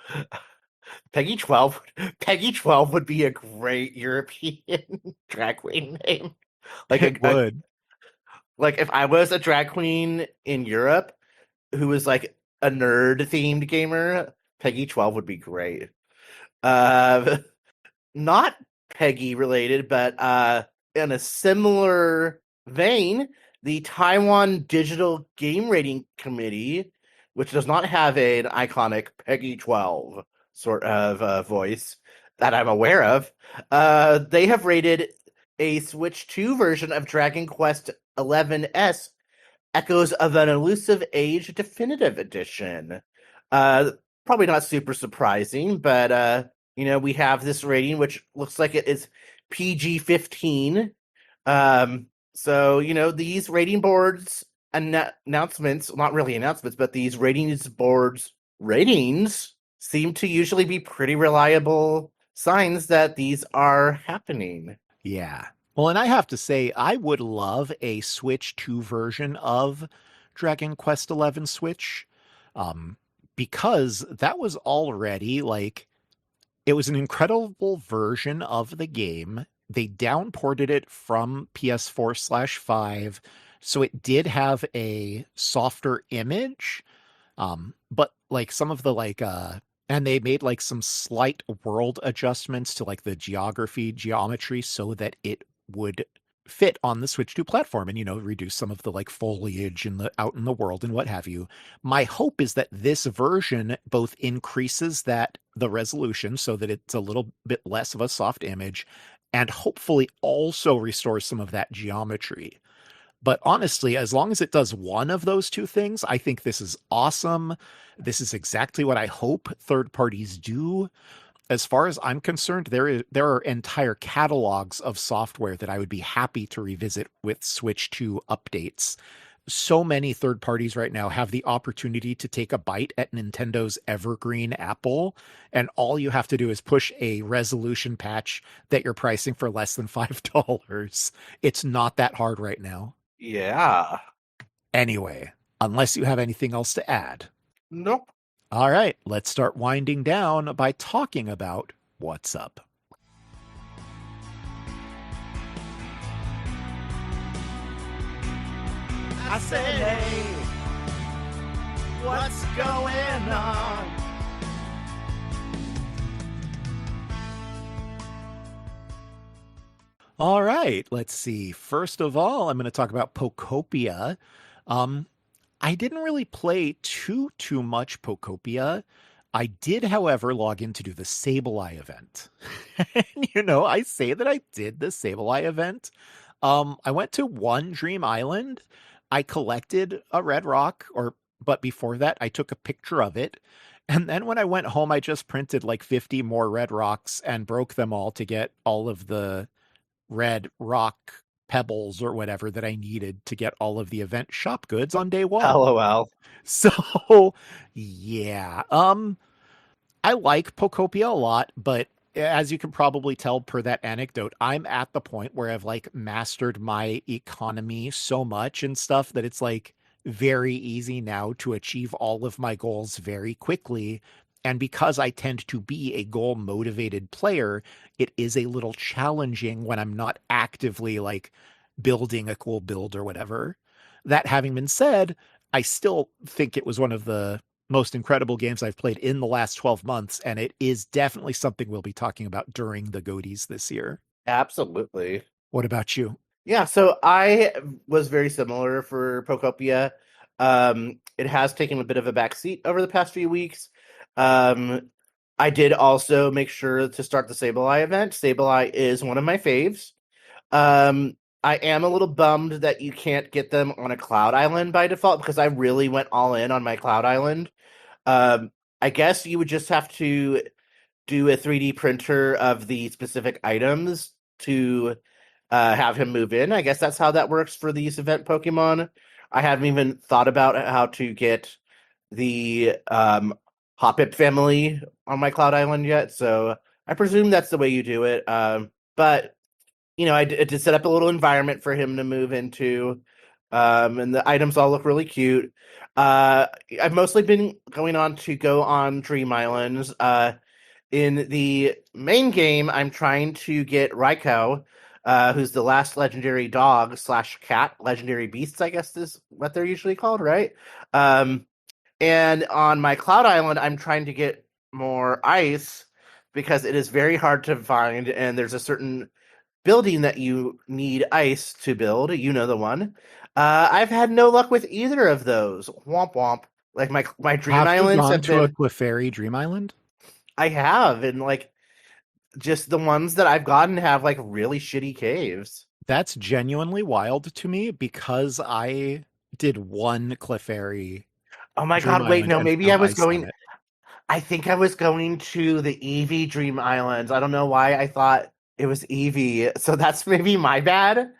Peggy 12 would be a great European drag queen name. Like it would. Like if I was a drag queen in Europe who was like a nerd themed gamer, Peggy 12 would be great. Not Peggy related, but in a similar vein, the Taiwan Digital Game Rating Committee, which does not have an iconic Peggy 12 sort of voice that I'm aware of, they have rated a Switch 2 version of Dragon Quest XI's Echoes of an Elusive Age Definitive Edition. Probably not super surprising, but we have this rating, which looks like it is PG-15. So these rating boards announcements, not really announcements, but these ratings boards ratings seem to usually be pretty reliable signs that these are happening. Yeah. Well, and I have to say, I would love a Switch 2 version of Dragon Quest XI Switch, um, because that was already like it was an incredible version of the game. They downported it from PS4/5, so it did have a softer image, but like some of the and they made like some slight world adjustments to like the geometry so that it would fit on the Switch 2 platform and, reduce some of the like foliage in the out in the world and what have you. My hope is that this version both increases the resolution so that it's a little bit less of a soft image and hopefully also restores some of that geometry. But honestly, as long as it does one of those two things, I think this is awesome. This is exactly what I hope third parties do. As far as I'm concerned, there are entire catalogs of software that I would be happy to revisit with Switch 2 updates. So many third parties right now have the opportunity to take a bite at Nintendo's evergreen apple, and all you have to do is push a resolution patch that you're pricing for less than $5. It's not that hard right now. Yeah. Anyway, unless you have anything else to add. Nope. All right, let's start winding down by talking about what's up. I said, hey, what's going on? All right, let's see. First of all, I'm going to talk about Pokopia. I didn't really play too much Pokopia. I did, however, log in to do the Sableye event. And, I say that I did the Sableye event. I went to one Dream Island. I collected a red rock, but before that, I took a picture of it. And then when I went home, I just printed like 50 more red rocks and broke them all to get all of the red rock pebbles or whatever that I needed to get all of the event shop goods on day one. LOL. So, yeah. I like Pokopia a lot, but as you can probably tell per that anecdote, I'm at the point where I've like mastered my economy so much and stuff that it's like very easy now to achieve all of my goals very quickly. And because I tend to be a goal motivated player, it is a little challenging when I'm not actively like building a cool build or whatever. That having been said, I still think it was one of the most incredible games I've played in the last 12 months, and it is definitely something we'll be talking about during the Goaties this year. Absolutely. What about you? Yeah, so I was very similar for Pokopia. It has taken a bit of a backseat over the past few weeks. I did also make sure to start the Sableye event. Sableye is one of my faves. I am a little bummed that you can't get them on a Cloud Island by default because I really went all in on my Cloud Island. I guess you would just have to do a 3D printer of the specific items to have him move in. I guess that's how that works for these event Pokemon. I haven't even thought about how to get the Hoppip family on my Cloud Island yet, so I presume that's the way you do it. But I did set up a little environment for him to move into, and the items all look really cute. I've mostly been going on Dream Islands. In the main game, I'm trying to get Raikou, who's the last legendary dog / cat, legendary beasts, I guess is what they're usually called, right? And on my Cloud Island, I'm trying to get more ice because it is very hard to find, and there's a certain building that you need ice to build. You know the one. I've had no luck with either of those. Womp womp. Like my Dream Islands have been. To a Clefairy Dream Island? I have, and like just the ones that I've gotten have like really shitty caves. That's genuinely wild to me because I did one Clefairy. Oh my god, wait, no, maybe I was going. I think I was going to the Eevee Dream Islands. I don't know why I thought it was Eevee. So that's maybe my bad.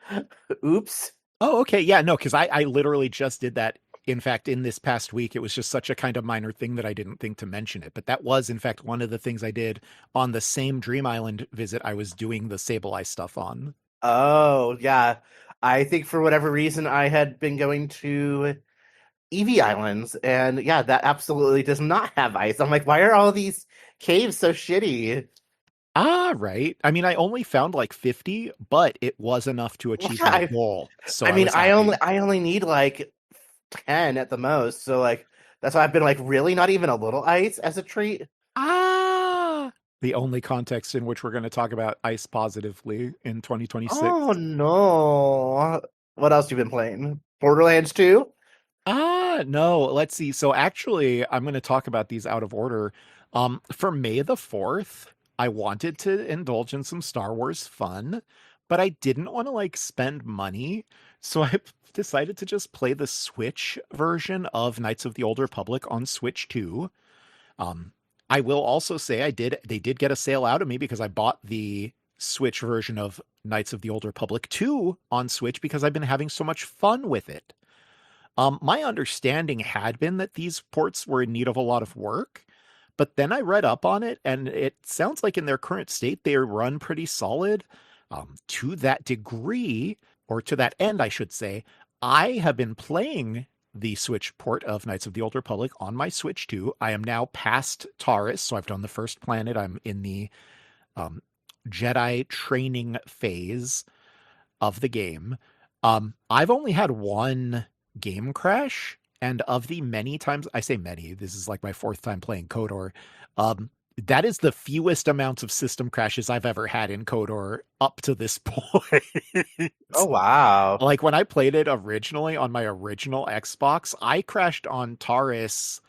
Oops. Oh, okay. Yeah, no, because I literally just did that. In fact, in this past week, it was just such a kind of minor thing that I didn't think to mention it. But that was, in fact, one of the things I did on the same Dream Island visit I was doing the Sableye stuff on. Oh, yeah. I think for whatever reason I had been going to Eevee Islands, and yeah, that absolutely does not have ice. I'm like, why are all these caves so shitty? Ah, right. I mean, I only found like 50, but it was enough to Yeah, achieve my goal. So I I mean, was happy. I only need like 10 at the most, so like that's why I've been like, really not even a little ice as a treat. Ah, the only context in which we're going to talk about ice positively in 2026. Oh no. What else you been playing? Borderlands 2? Ah, no, let's see. So actually, I'm going to talk about these out of order. For May the 4th, I wanted to indulge in some Star Wars fun, but I didn't want to like spend money. So I decided to just play the Switch version of Knights of the Old Republic on Switch 2. Um, I will also say they did get a sale out of me because I bought the Switch version of Knights of the Old Republic 2 on Switch because I've been having so much fun with it. My understanding had been that these ports were in need of a lot of work, but then I read up on it, and it sounds like in their current state, they run pretty solid. To that degree, or to that end, I should say, I have been playing the Switch port of Knights of the Old Republic on my Switch 2. I am now past Taurus, so I've done the first planet. I'm in the um, Jedi training phase of the game. I've only had one game crash, and of the many times I say many, this is like my fourth time playing KOTOR. Um, that is the fewest amounts of system crashes I've ever had in KOTOR up to this point. Oh wow. Like when I played it originally on my original Xbox, I crashed on Taurus.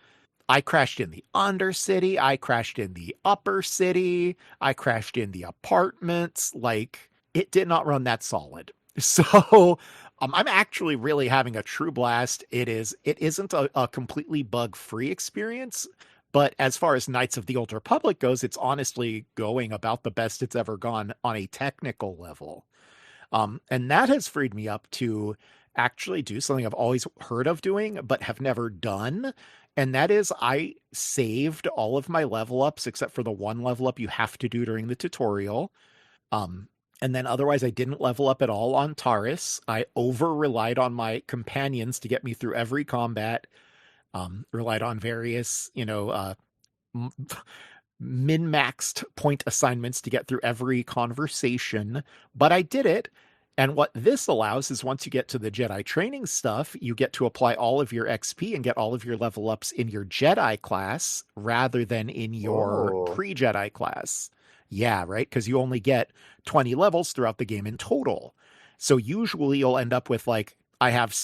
I crashed in the Undercity. I crashed in the Upper City. I crashed in the apartments. Like it did not run that solid. So I'm actually really having a true blast. It isn't a completely bug-free experience, but as far as Knights of the Old Republic goes, it's honestly going about the best it's ever gone on a technical level. And that has freed me up to actually do something I've always heard of doing, but have never done. And that is, I saved all of my level ups except for the one level up you have to do during the tutorial. Um, and then otherwise, I didn't level up at all on Taurus. I over relied on my companions to get me through every combat. Relied on various, min-maxed point assignments to get through every conversation, but I did it. And what this allows is once you get to the Jedi training stuff, you get to apply all of your XP and get all of your level ups in your Jedi class rather than in your Oh. pre-Jedi class. Yeah, right? Because you only get 20 levels throughout the game in total. So usually you'll end up with like I have,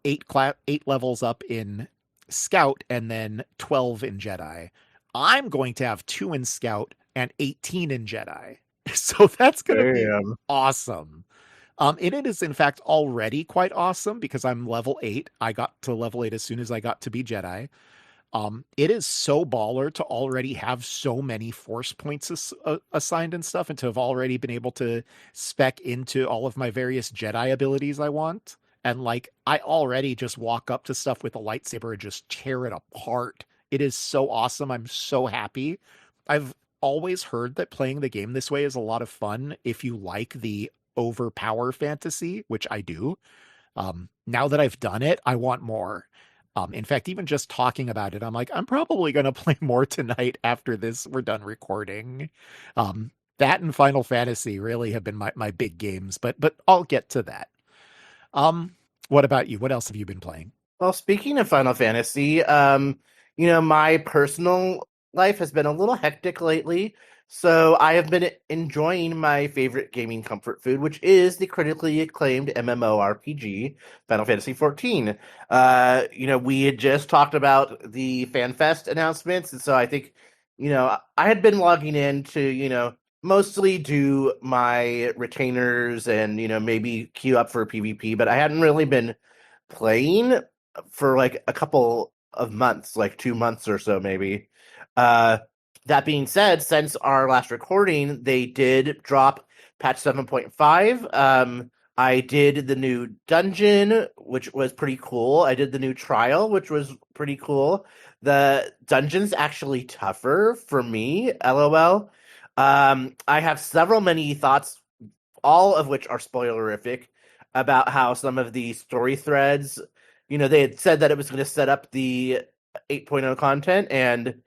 eight levels up in Scout and then 12 in Jedi. I'm going to have 2 in Scout and 18 in Jedi. So that's going to be Damn. awesome. And it is in fact already quite awesome because I'm level 8. I got to level 8 as soon as I got to be Jedi. It is so baller to already have so many force points assigned and stuff, and to have already been able to spec into all of my various Jedi abilities I want. And like, I already just walk up to stuff with a lightsaber and just tear it apart. It is so awesome. I'm so happy. I've always heard that playing the game this way is a lot of fun if you like the overpower fantasy, which I do. Now that I've done it, I want more. In fact, even just talking about it, I'm like, I'm probably going to play more tonight after this. We're done recording. That and Final Fantasy really have been my big games, but I'll get to that. What about you? What else have you been playing? Well, speaking of Final Fantasy, my personal life has been a little hectic lately, so I have been enjoying my favorite gaming comfort food, which is the critically acclaimed MMORPG Final Fantasy XIV. We had just talked about the FanFest announcements, and so I think, I had been logging in to, mostly do my retainers and, maybe queue up for PvP, but I hadn't really been playing for like a couple of months, like 2 months or so, maybe. That being said, since our last recording, they did drop patch 7.5, I did the new dungeon, which was pretty cool. I did the new trial, which was pretty cool. The dungeon's actually tougher for me, LOL. I have many thoughts, all of which are spoilerific, about how some of the story threads, they had said that it was going to set up the 8.0 content, and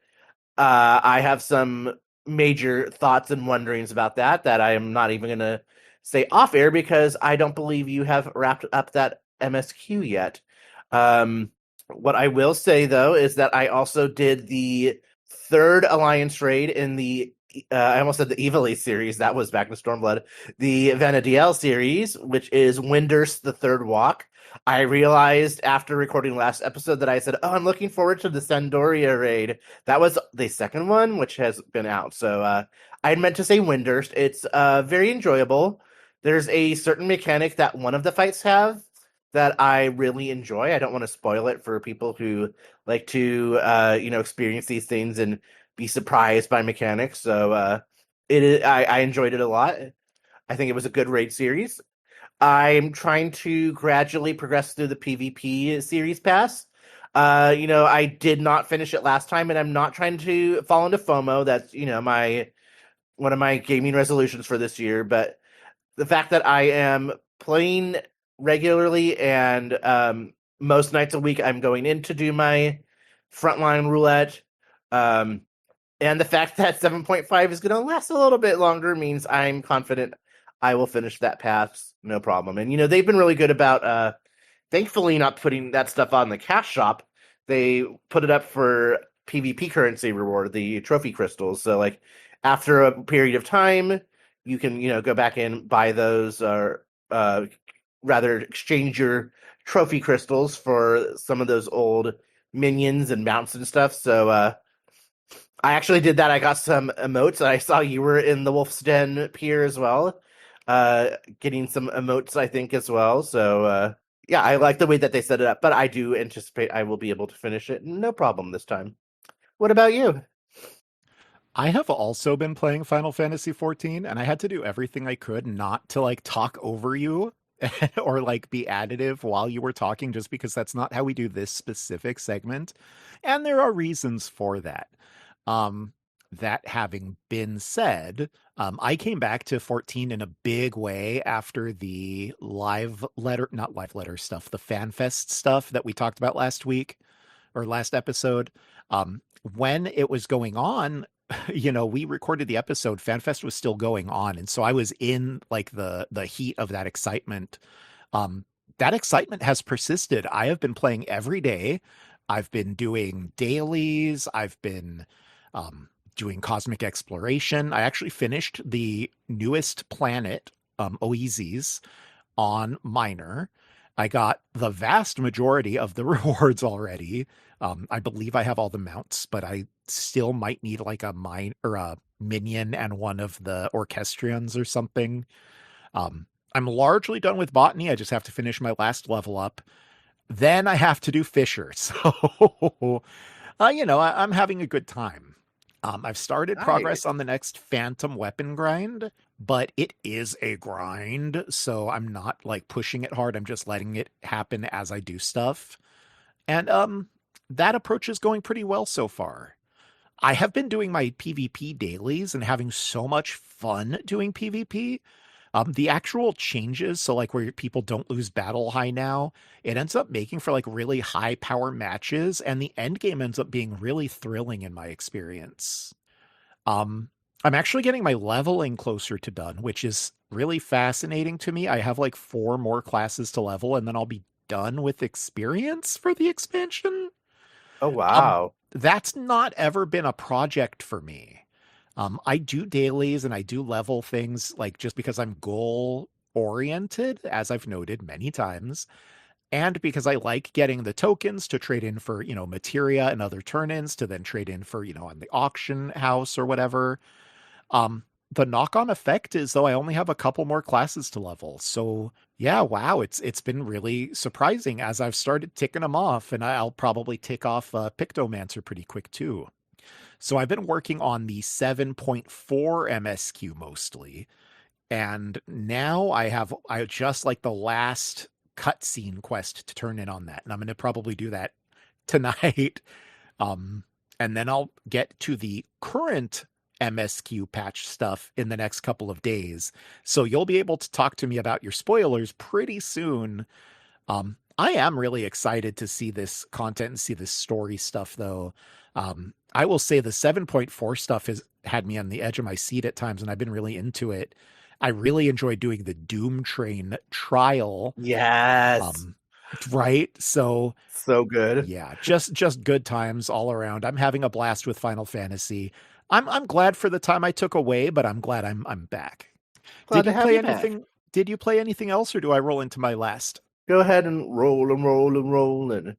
I have some major thoughts and wonderings about that I am not even going to say off air because I don't believe you have wrapped up that MSQ yet. What I will say though is that I also did the third Alliance raid in the I almost said the Evil series. That was back in Stormblood. The Vanadiel series, which is Windurst the Third Walk. I realized after recording last episode that I said, "Oh, I'm looking forward to the Sandoria raid." That was the second one, which has been out. So I meant to say Windurst. It's very enjoyable. There's a certain mechanic that one of the fights have that I really enjoy. I don't want to spoil it for people who like to experience these things and be surprised by mechanics. So I enjoyed it a lot. I think it was a good raid series. I'm trying to gradually progress through the PvP series pass. I did not finish it last time, and I'm not trying to fall into FOMO. That's my one of my gaming resolutions for this year. But the fact that I am playing regularly and most nights a week, I'm going in to do my frontline roulette. And the fact that 7.5 is going to last a little bit longer means I'm confident I will finish that pass, no problem. And, they've been really good about, thankfully, not putting that stuff on the cash shop. They put it up for PvP currency reward, the trophy crystals. So, like, after a period of time, you can, go back and buy those or rather exchange your trophy crystals for some of those old minions and mounts and stuff. So, I actually did that. I got some emotes. I saw you were in the Wolf's Den pier as well, getting some emotes, I think, as well. So, yeah, I like the way that they set it up, but I do anticipate I will be able to finish it. No problem this time. What about you? I have also been playing Final Fantasy 14, and I had to do everything I could not to like talk over you or like be additive while you were talking, just because that's not how we do this specific segment. And there are reasons for that. Um, that having been said, I came back to 14 in a big way after the not live letter stuff, the FanFest stuff that we talked about last week or last episode. When it was going on, we recorded the episode, FanFest was still going on. And so I was in like the heat of that excitement. That excitement has persisted. I have been playing every day. I've been doing dailies. I've been doing cosmic exploration. I actually finished the newest planet, Oases, on minor. I got the vast majority of the rewards already. I believe I have all the mounts, but I still might need like a mine or a minion and one of the orchestrions or something. I'm largely done with botany. I just have to finish my last level up. Then I have to do Fisher. So, I'm having a good time. I've started progress on the next Phantom Weapon grind, but it is a grind, so I'm not like pushing it hard. I'm just letting it happen as I do stuff. And that approach is going pretty well so far. I have been doing my PvP dailies and having so much fun doing PvP. The actual changes, so like where people don't lose battle high now, it ends up making for like really high power matches, and the end game ends up being really thrilling in my experience. I'm actually getting my leveling closer to done, which is really fascinating to me. I have like 4 more classes to level, and then I'll be done with experience for the expansion. Oh, wow. That's not ever been a project for me. I do dailies and I do level things like just because I'm goal oriented, as I've noted many times, and because I like getting the tokens to trade in for, materia and other turn-ins to then trade in for, on the auction house or whatever. The knock-on effect is though I only have a couple more classes to level. So yeah, wow, it's been really surprising as I've started ticking them off, and I'll probably tick off Pictomancer pretty quick too. So I've been working on the 7.4 MSQ mostly. And now I just like the last cutscene quest to turn in on that. And I'm going to probably do that tonight. And then I'll get to the current MSQ patch stuff in the next couple of days. So you'll be able to talk to me about your spoilers pretty soon. I am really excited to see this content and see this story stuff, though. I will say the 7.4 stuff has had me on the edge of my seat at times, and I've been really into it. I really enjoyed doing the Doom Train trial. Yes. Right? So good. Yeah, just good times all around. I'm having a blast with Final Fantasy. I'm glad for the time I took away, but I'm glad I'm back. Glad Did to you have play you back. anything? Did you play anything else, or do I roll into my last? Go ahead and roll and roll and roll and.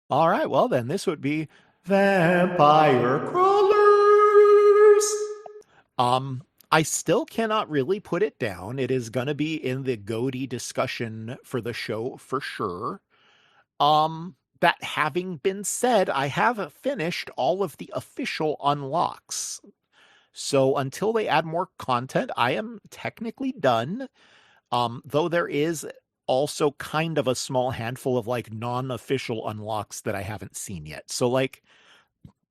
All right, well then, this would be Vampire Crawlers. I still cannot really put it down. It is gonna be in the GOTY discussion for the show for sure. That having been said, I have finished all of the official unlocks. So until they add more content, I am technically done. Though there is also kind of a small handful of like non-official unlocks that I haven't seen yet. So like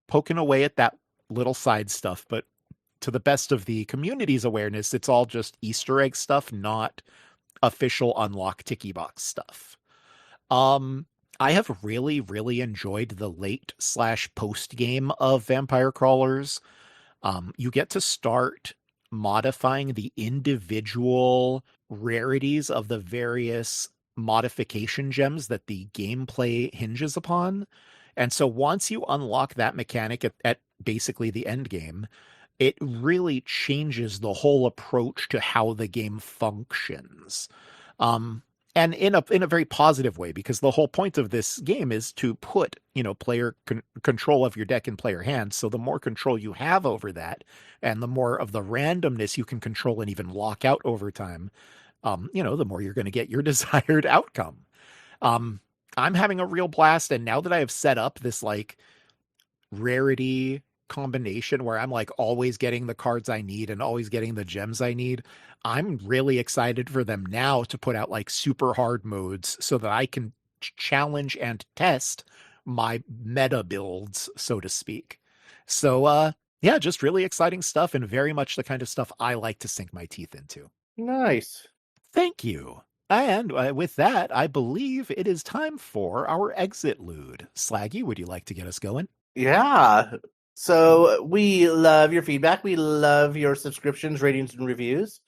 poking away at that little side stuff, but to the best of the community's awareness, it's all just Easter egg stuff, not official unlock ticky box stuff. I have really, really enjoyed the late/post game of Vampire Crawlers. You get to start modifying the individual rarities of the various modification gems that the gameplay hinges upon. And so once you unlock that mechanic at basically the end game, it really changes the whole approach to how the game functions. And in a very positive way, because the whole point of this game is to put, player control of your deck in player hands. So the more control you have over that, and the more of the randomness you can control and even lock out over time, the more you're going to get your desired outcome. I'm having a real blast, and now that I have set up this like rarity combination where I'm like always getting the cards I need and always getting the gems I need, I'm really excited for them now to put out like super hard modes so that I can challenge and test my meta builds, so to speak. So yeah, just really exciting stuff, and very much the kind of stuff I like to sink my teeth into. Nice. Thank you. And with that, I believe it is time for our exit lude. Slaggy, would you like to get us going? Yeah. So we love your feedback. We love your subscriptions, ratings, and reviews.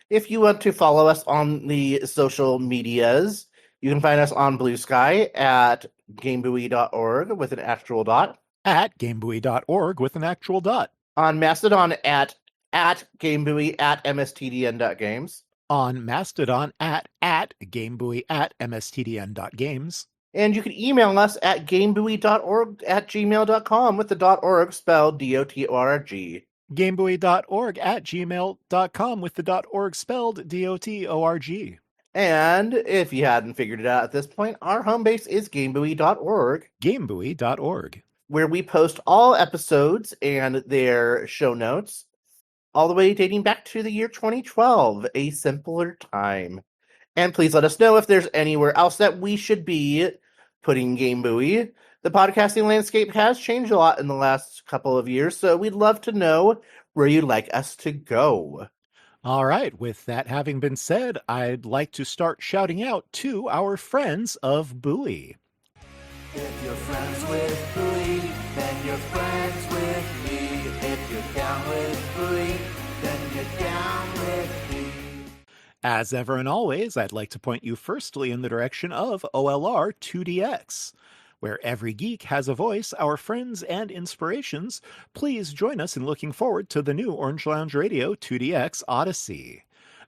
If you want to follow us on the social medias, you can find us on Blue Sky at gamebuoy.org with an actual dot. At gamebuoy.org with an actual dot. On Mastodon at gamebuoy at mstdn.games. On Mastodon at gamebuoy at mstdn.games. And you can email us at gamebuoy.org at gmail.com with the .org spelled DOTORG. Gamebuoy.org at gmail.com with the .org spelled DOTORG. And if you hadn't figured it out at this point, our home base is gamebuoy.org. Gamebuoy.org. Where we post all episodes and their show notes, all the way dating back to the year 2012, a simpler time. And please let us know if there's anywhere else that we should be putting Game Buoy. The podcasting landscape has changed a lot in the last couple of years, so we'd love to know where you'd like us to go. All right, with that having been said, I'd like to start shouting out to our friends of Buoy. If you're friends with Buoy, then you're friends with me. If you're down with Buoy, then you're down with me. As ever and always, I'd like to point you firstly in the direction of OLR 2DX. Where every geek has a voice, our friends and inspirations, please join us in looking forward to the new Orange Lounge Radio 2DX Odyssey.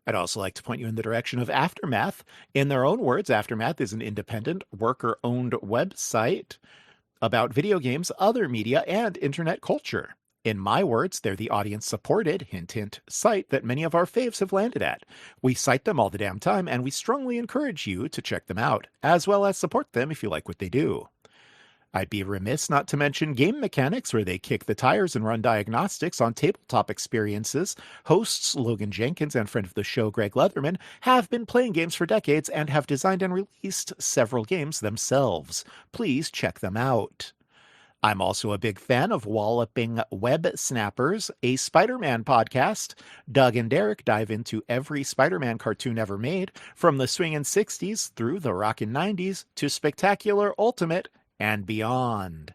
I'd also like to point you in the direction of Aftermath. In their own words, Aftermath is an independent, worker-owned website about video games, other media, and internet culture. In my words, they're the audience-supported, hint hint, site that many of our faves have landed at. We cite them all the damn time, and we strongly encourage you to check them out, as well as support them if you like what they do. I'd be remiss not to mention Game Mechanics, where they kick the tires and run diagnostics on tabletop experiences. Hosts Logan Jenkins and friend of the show Greg Leatherman have been playing games for decades and have designed and released several games themselves. Please check them out. I'm also a big fan of Walloping Web Snappers, a Spider-Man podcast. Doug and Derek dive into every Spider-Man cartoon ever made, from the swingin' 60s through the rockin' 90s to Spectacular Ultimate and beyond.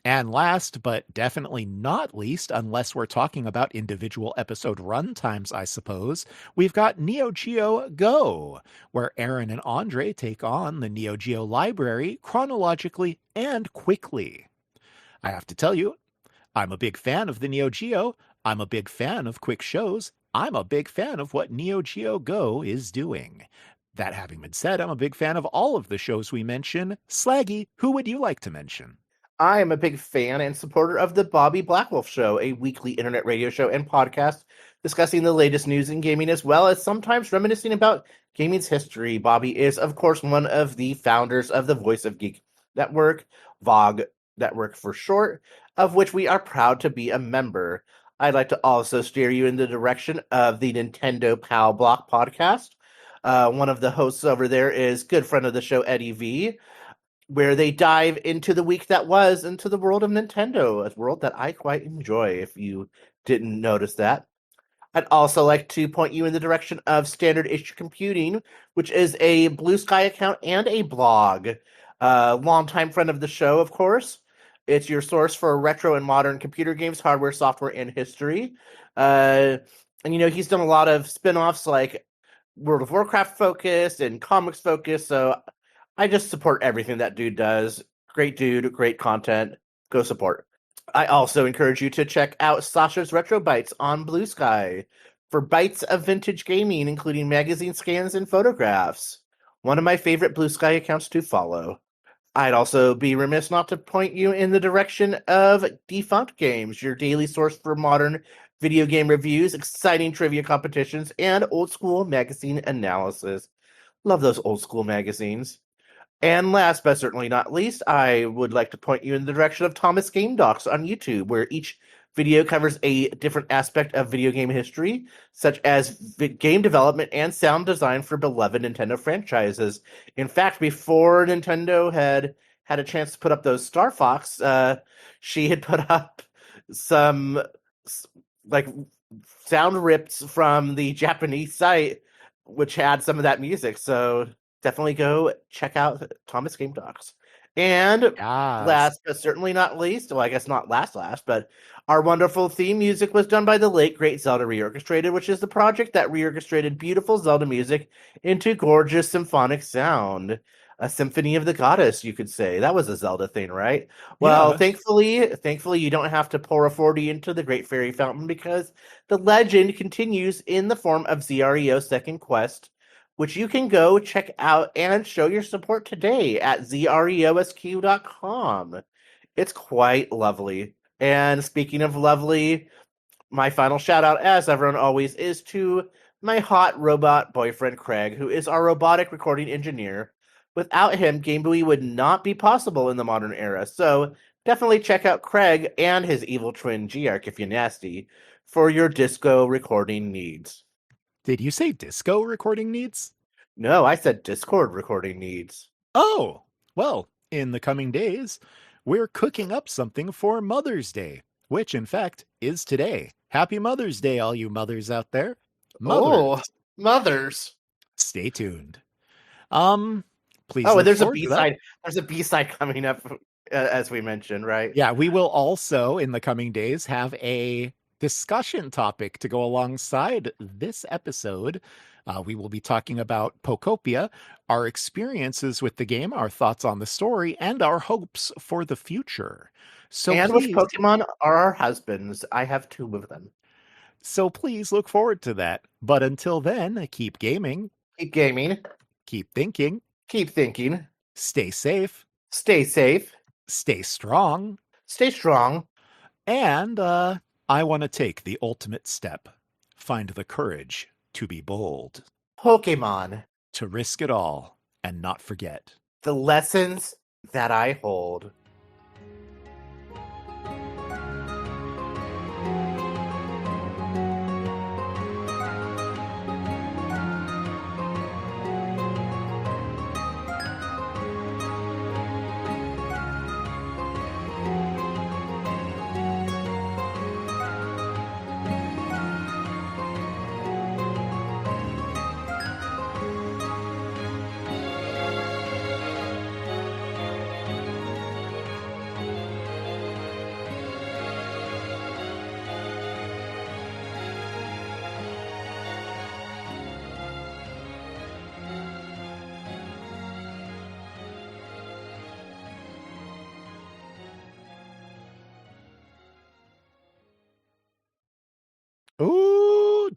And last, but definitely not least, unless we're talking about individual episode runtimes, I suppose, we've got Neo Geo Go, where Aaron and Andre take on the Neo Geo library chronologically and quickly. I have to tell you, I'm a big fan of the Neo Geo. I'm a big fan of quick shows. I'm a big fan of what Neo Geo Go is doing. That having been said, I'm a big fan of all of the shows we mention. Slaggy, who would you like to mention? I am a big fan and supporter of the Bobby Blackwolf Show, a weekly internet radio show and podcast discussing the latest news in gaming, as well as sometimes reminiscing about gaming's history. Bobby is, of course, one of the founders of the Voice of Geek Network, VOG Network for short, of which we are proud to be a member. I'd like to also steer you in the direction of the Nintendo Pal Block podcast. One of the hosts over there is good friend of the show, Eddie V, where they dive into the week that was, into the world of Nintendo, a world that I quite enjoy, if you didn't notice that. I'd also like to point you in the direction of Standard Issue Computing, which is a Blue Sky account and a blog. Longtime friend of the show, of course. It's your source for retro and modern computer games, hardware, software, and history. And, he's done a lot of spin-offs like World of Warcraft focused and comics focused, so I just support everything that dude does. Great dude, great content. Go support. I also encourage you to check out Sasha's Retro Bites on Blue Sky for bites of vintage gaming, including magazine scans and photographs. One of my favorite Blue Sky accounts to follow. I'd also be remiss not to point you in the direction of Defunct Games, your daily source for modern video game reviews, exciting trivia competitions, and old school magazine analysis. Love those old school magazines. And last but certainly not least, I would like to point you in the direction of Thomas Game Docs on YouTube, where each video covers a different aspect of video game history, such as game development and sound design for beloved Nintendo franchises. In fact, before Nintendo had a chance to put up those Star Fox, she had put up some sound rips from the Japanese site, which had some of that music. So definitely go check out Thomas Game Docs. And Yes. last but certainly not least, well, I guess not last, but our wonderful theme music was done by the late, great Zelda Reorchestrated, which is the project that reorchestrated beautiful Zelda music into gorgeous symphonic sound. A symphony of the goddess, you could say. That was a Zelda thing, right? Well, Yes. thankfully, you don't have to pour a 40 into the Great Fairy Fountain, because the legend continues in the form of ZREO Second Quest, which you can go check out and show your support today at zreosq.com. It's quite lovely. And speaking of lovely, my final shout out, as everyone always, is to my hot robot boyfriend, Craig, who is our robotic recording engineer. Without him, Game Buoy would not be possible in the modern era. So definitely check out Craig and his evil twin, Geark, if you're nasty, for your disco recording needs. Did you say disco recording needs? No, I said Discord recording needs. Oh, well, in the coming days, we're cooking up something for Mother's Day, which in fact is today. Happy Mother's Day, all you mothers out there. Oh, mothers. Stay tuned. Please. Oh, look and there's a forward to that. B-side. There's a B-side coming up, as we mentioned, right? Yeah, we will also, in the coming days, have a discussion topic to go alongside this episode. We will be talking about Pokopia, our experiences with the game, our thoughts on the story, and our hopes for the future. So and please, which Pokemon are our husbands? I have 2 of them. So please look forward to that. But until then, keep gaming, Keep gaming. keep thinking, Keep thinking. stay safe, Stay safe. stay strong, Stay strong. and I want to take the ultimate step. Find the courage to be bold, Pokemon. to risk it all, and not forget. The lessons that I hold.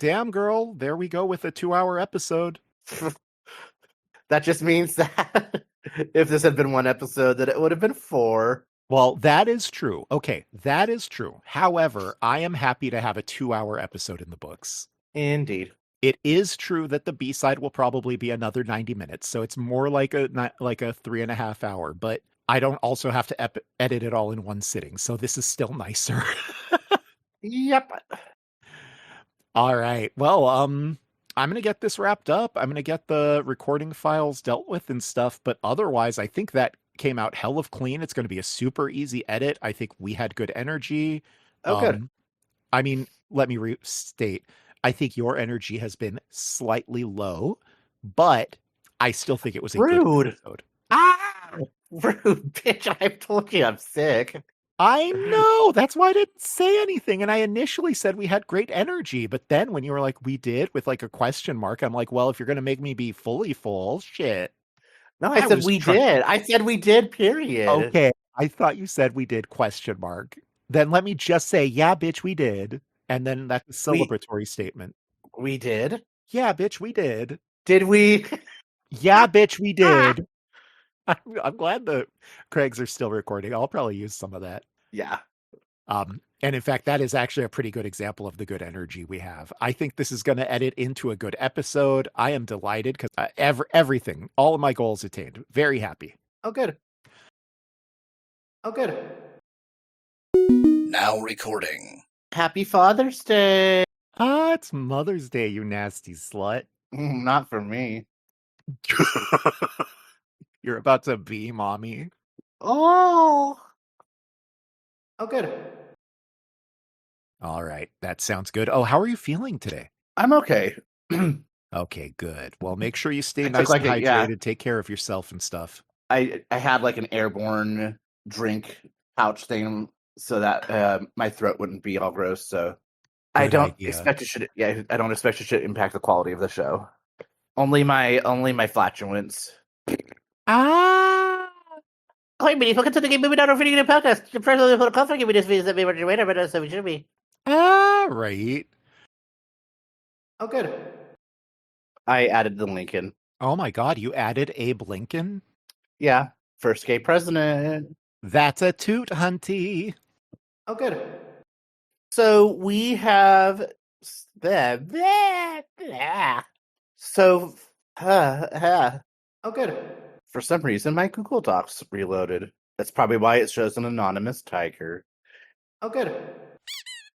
damn, girl. There we go with a 2-hour episode. That just means that if this had been one episode, that it would have been 4. Well, that is true. Okay, that is true. However, I am happy to have a 2-hour episode in the books. Indeed. It is true that the B-side will probably be another 90 minutes, so it's more like a 3.5 hour, but I don't also have to edit it all in one sitting, so this is still nicer. Yep. All right. Well, I'm going to get this wrapped up. I'm going to get the recording files dealt with and stuff, but otherwise, I think that came out hell of clean. It's going to be a super easy edit. I think we had good energy. Oh, good. I mean, let me restate. I think your energy has been slightly low, but I still think it was a good episode. Rude, bitch. I've told you I'm sick. I know. That's why I didn't say anything. And I initially said we had great energy. But then when you were like, we did, with like a question mark, I'm like, well, if you're going to make me be fully full, shit. No, I said we did. I said we did, period. Okay. I thought you said we did, question mark. Then let me just say, yeah, bitch, we did. And then that's a celebratory statement. We did? Yeah, bitch, we did. Did we? Yeah, bitch, we did. I'm glad the Craigs are still recording. I'll probably use some of that. Yeah. And in fact, that is actually a pretty good example of the good energy we have. I think this is going to edit into a good episode. I am delighted because everything, all of my goals attained. Very happy. Oh, good. Oh, good. Now recording. Happy Father's Day. Ah, it's Mother's Day, you nasty slut. Not for me. You're about to be mommy. Oh, good. All right. That sounds good. Oh, how are you feeling today? I'm okay. Okay, good. Well, make sure you stay nice and hydrated. Yeah. Take care of yourself and stuff. I had like an airborne drink pouch thing so that my throat wouldn't be all gross. So I don't expect it should. Yeah, I don't expect it should impact the quality of the show. Only my flatulence. Hi, Minnie. Welcome to the Game Movie Not Overfitting in a Podcast. The president of the conference gave me this video that we were doing, but so we should be. Right. Oh, good. I added the link in. Oh my God, you added Abe Lincoln? Yeah, first gay president. That's a toot, hunty. Oh, good. So we have Oh, good. For some reason, my Google Docs reloaded. That's probably why it shows an anonymous tiger. Oh, good.